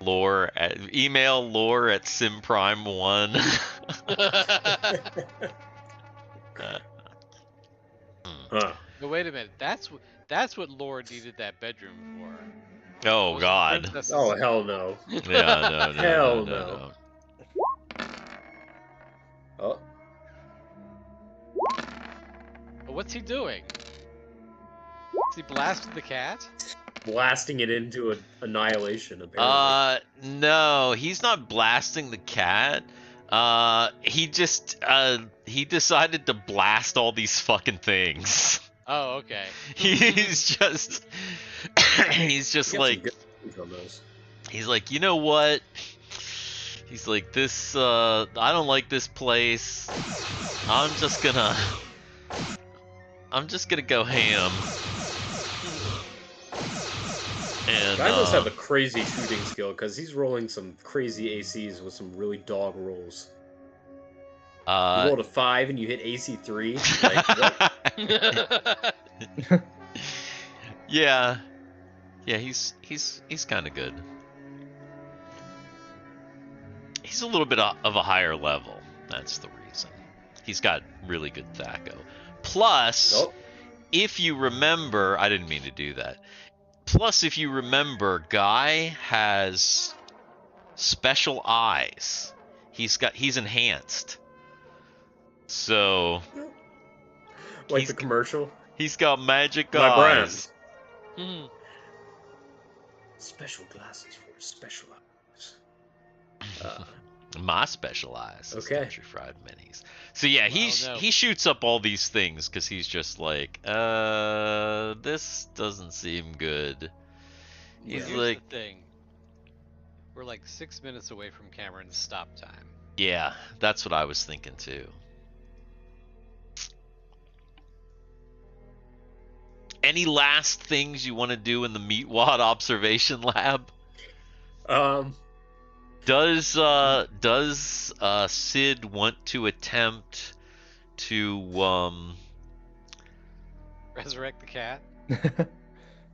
Lorr email Lorr at simprime1. Huh. No, wait a minute. That's what Lorr needed that bedroom for. Oh Wasn't God. princesses. Oh, hell no. Yeah, no. Hell no. Oh, What's he doing? Is he blasting the cat? blasting it into annihilation, apparently. No, he's not blasting the cat. He just he decided to blast all these fucking things. Oh, okay. He's just You got some like good things on those. he's like, you know what? He's like, this I don't like this place. I'm just gonna go ham. And Guy must have a crazy shooting skill because he's rolling some crazy ACs with some really dog rolls. You rolled a 5 and you hit AC 3. Like, what? yeah, he's kind of good. He's a little bit of a higher level. That's the reason. He's got really good Thaco. Plus, Oh, if you remember, I didn't mean to do that. Plus, if you remember, Guy has special eyes. He's enhanced. So like he's- the commercial. he's got magic My eyes. brand. Hmm. Special glasses for special eyes. My special eyes. is Okay. Country Fried Minis. So yeah, no. he shoots up all these things because he's just like, this doesn't seem good. He's Here's like, the thing. We're like 6 minutes away from Cameron's stop time. yeah, that's what I was thinking too. Any last things you want to do in the Meatwad observation lab? Does Sid want to attempt to Resurrect the cat?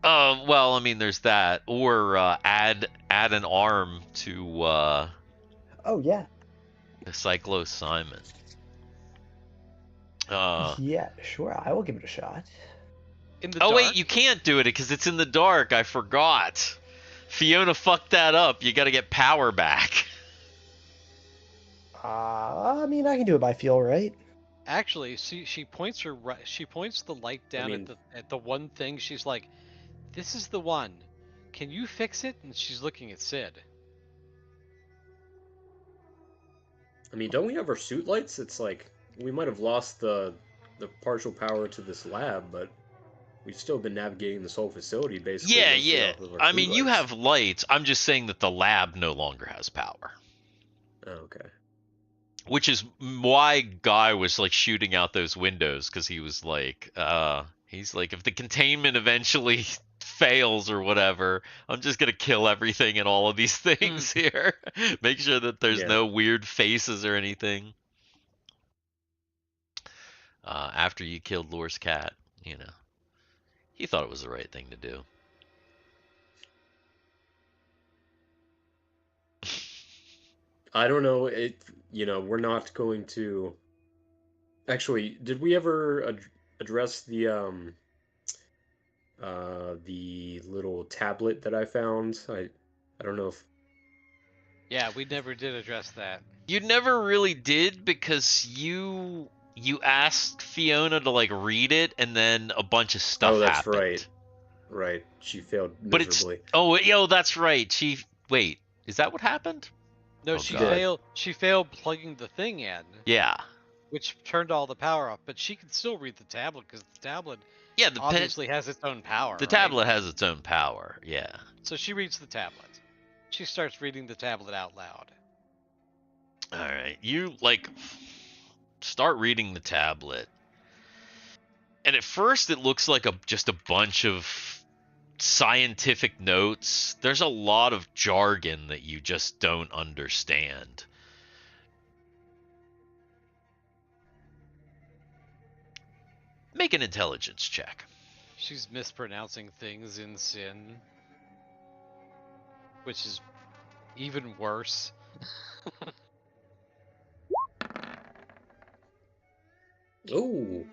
well, I mean, there's that, or add an arm to Oh yeah. the Cyclo Simon. Yeah, sure. I will give it a shot. In the Oh dark? wait, you can't do it because it's in the dark. I forgot. Fiona fucked that up. You got to get power back. mean, I can do it by feel, right? Actually, she points she points the light down mean- at the one thing. She's like, "This is the one. Can you fix it?" And she's looking at Sid. I mean, don't we have our suit lights? It's like we might have lost the partial power to this lab, but we've still been navigating this whole facility basically Yeah, mostly yeah. off of our I suit mean, you lights. have lights. I'm just saying that the lab no longer has power. Oh, okay. Which is why Guy was like shooting out those windows, because he was like, if the containment eventually fails or whatever, I'm just gonna kill everything in all of these things here. Make sure that there's Yeah. no weird faces or anything. After you killed Lorr's cat, you know, he thought it was the right thing to do. I don't know. We're not going to. Actually, did we ever address the little tablet that I found? I don't know if. Yeah, we never did address that. You never really did, because you asked Fiona to like read it, and then a bunch of stuff Oh, that's happened. right. Right. She failed But miserably. That's right. Wait, is that what happened? No, Oh, she God. failed. She failed plugging the thing in, Yeah. which turned all the power off. But she can still read the tablet because the tablet Yeah, obviously has its own power. the right? tablet has its own power. Yeah. So she reads the tablet. She starts reading the tablet out loud. All right. You like start reading the tablet. And at first it looks like just a bunch of scientific notes. There's a lot of jargon that you just don't understand. Make an intelligence check. She's mispronouncing things in Sin, which is even worse. Oh.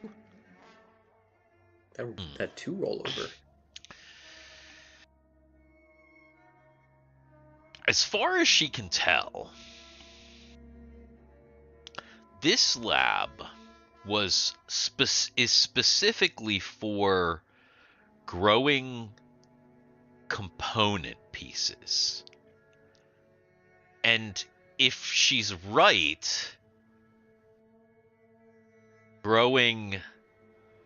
That 2 rollover. As far as she can tell, this lab is specifically for growing component pieces. And if she's right, growing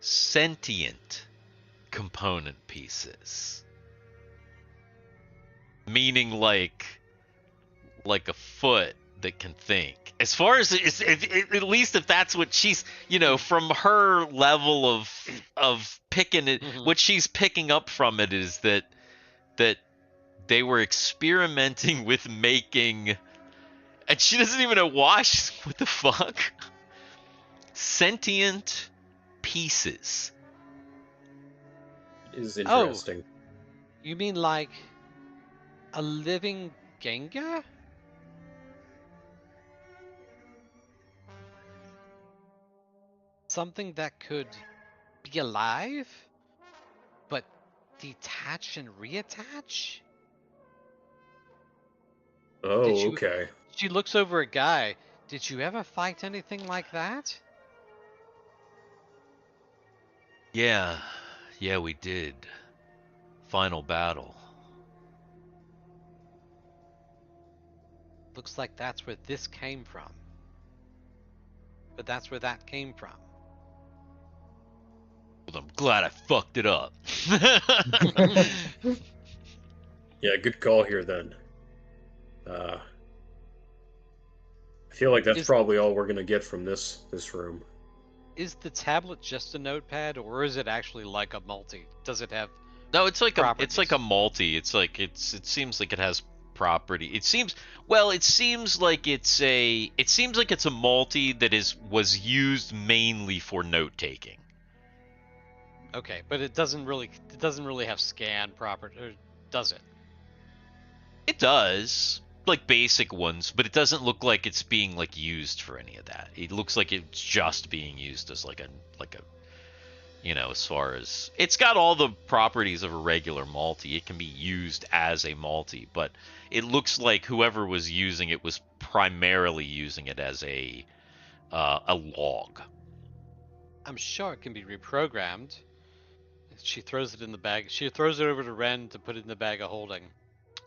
sentient component pieces. Meaning like a foot that can think. As far as at least if that's what she's, from her level of picking it, what she's picking up from it is that they were experimenting with making, and she doesn't even know why. She's, what the fuck? Sentient pieces. Is interesting. You mean like a living Gengar? Something that could be alive, but detach and reattach? Oh, Did you- okay. She looks over at Guy. Did you ever fight anything like that? Yeah, we did. Final battle. Looks like that's where this came from. But that's where that came from. Well, I'm glad I fucked it up. Yeah, good call here then. I feel like that's probably all we're gonna get from this room. Is the tablet just a notepad, or is it actually like a multi? Does it have? No, it's like properties? a multi. It seems like it has property. It seems like it's a multi that was used mainly for note taking. Okay, but it doesn't really have scan property, or does it? It does, like basic ones, but it doesn't look like it's being like used for any of that. It looks like it's just being used as like a as far as it's got all the properties of a regular multi. It can be used as a multi, but it looks like whoever was using it was primarily using it as a a log. I'm sure it can be reprogrammed. She throws it in the bag. She throws it over to Ren to put it in the bag of holding.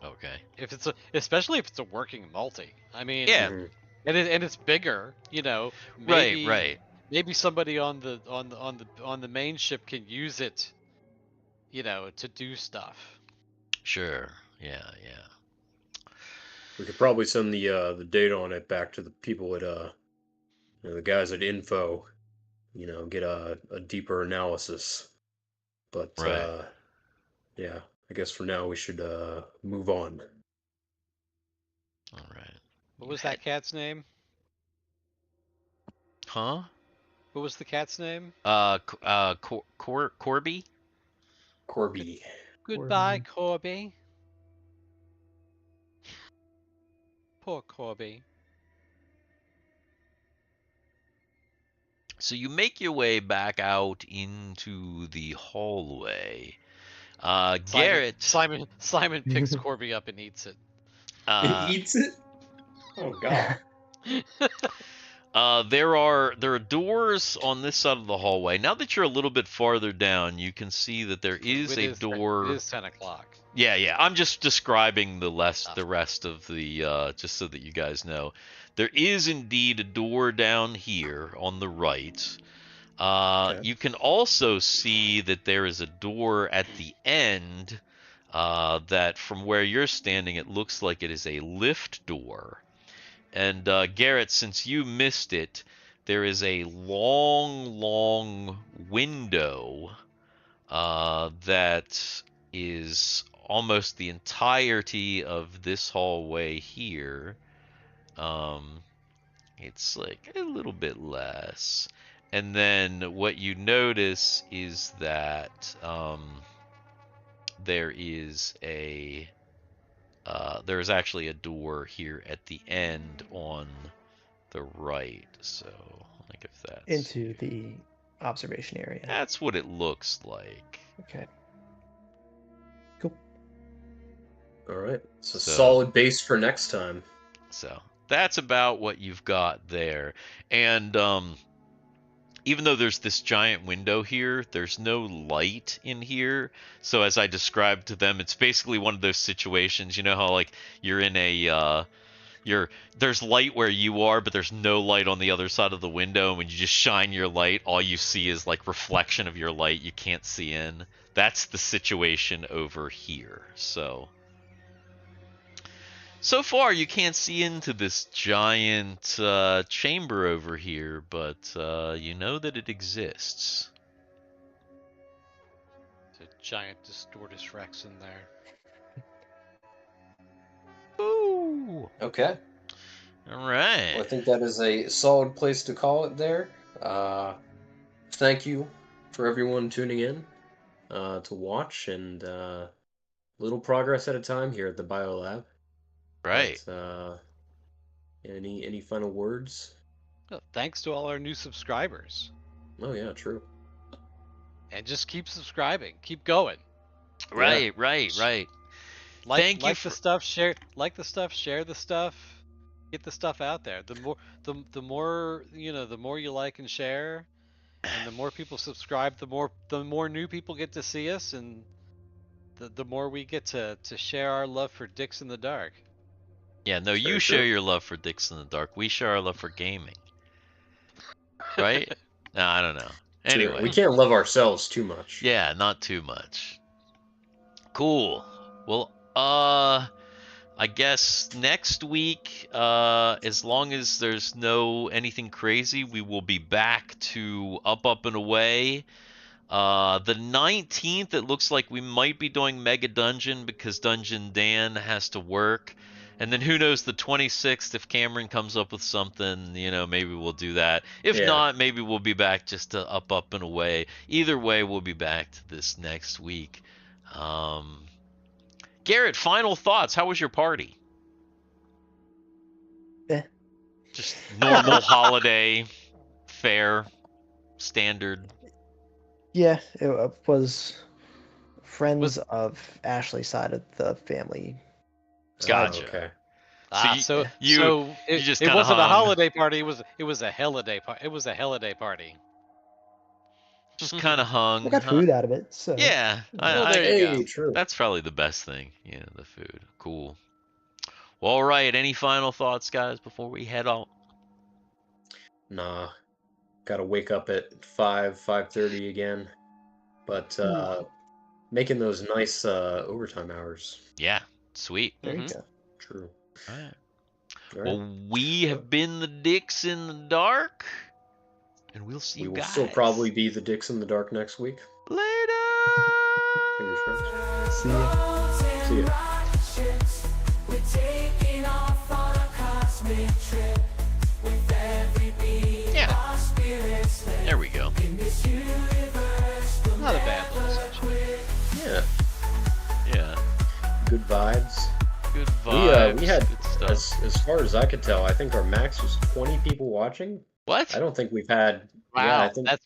Okay. Especially if it's a working multi. I mean, Yeah. Mhm. and it's bigger. Right. Maybe Right. maybe somebody on the main ship can use it. To do stuff. Sure. Yeah. Yeah. We could probably send the data on it back to the people at the guys at Info. Get a deeper analysis. But Right. yeah, I guess for now we should move on. All right. What was that cat's name? Huh? What was the cat's name? Corby. Corby. Goodbye, Corby. Poor Corby. So you make your way back out into the hallway. Garrett. Simon picks Corby up and eats it. Eats it? Oh god. There are doors on this side of the hallway. Now that you're a little bit farther down, you can see that there is a door. It is 10 o'clock. Yeah. I'm just describing the rest of the just so that you guys know. There is indeed a door down here on the right. Okay. You can also see that there is a door at the end that from where you're standing, it looks like it is a lift door. And Garrett, since you missed it, there is a long window that is almost the entirety of this hallway here. It's like a little bit less. And then what you notice is that there is there's actually a door here at the end on the right. So like if that's Into the observation area. that's what it looks like. Okay. Cool. All right. It's a So- solid base for next time. So that's about what you've got there. And even though there's this giant window here, there's no light in here. So as I described to them, it's basically one of those situations, you know how like you're in a there's light where you are, but there's no light on the other side of the window, and when you just shine your light, all you see is like reflection of your light. You can't see in. That's the situation over here. So far, you can't see into this giant chamber over here, but you know that it exists. There's a giant Distortus Rex in there. Ooh! Okay. All right. Well, I think that is a solid place to call it there. Thank you for everyone tuning in to watch, and little progress at a time here at the BioLab. Right. But, any final words? Oh, thanks to all our new subscribers. Oh yeah, true. And just keep subscribing. Keep going. Right. Like the stuff, share the stuff, share the stuff, get the stuff out there. The more the more the more you like and share, and the more people subscribe, the more new people get to see us, and the more we get to share our love for Dicks in the Dark. Yeah, no, you Very share true. your love for Dicks in the Dark. We share our love for gaming. Right? No, I don't know. Anyway. We can't love ourselves too much. Yeah, not too much. Cool. Well, I guess next week, as long as there's no anything crazy, we will be back to Up and Away. The 19th, it looks like we might be doing Mega Dungeon because Dungeon Dan has to work. And then who knows, the 26th, if Cameron comes up with something, maybe we'll do that. If not, maybe we'll be back just to Up and Away. Either way, we'll be back to this next week. Garrett, final thoughts. How was your party? Just normal holiday, fair, standard. Yeah, it was friends of Ashley's side of the family. Gotcha. Okay. So you it, just it kinda wasn't a hung. holiday party. It was a holiday party. It was a holiday party. Just kind of hung. I got food out of it, so Yeah, Well, there you Hey, go. true. that's probably the best thing. Yeah, the food. Cool. Well, all right. Any final thoughts, guys, before we head out? Nah, gotta wake up at 5:30 again. But making those nice overtime hours. Yeah, sweet. there you Mhm. go. True. All right. All right. Well, we have been the Dicks in the Dark, and we'll see We you will guys still probably be the Dicks in the Dark next week. later. Fingers crossed. See ya. See ya. Yeah. There we go. Not a bad little session. Yeah. Yeah. Good vibes. Good vibes. We had, good stuff. as far as I could tell, I think our max was 20 people watching. What? I don't think we've had. Wow, Yeah, I think that's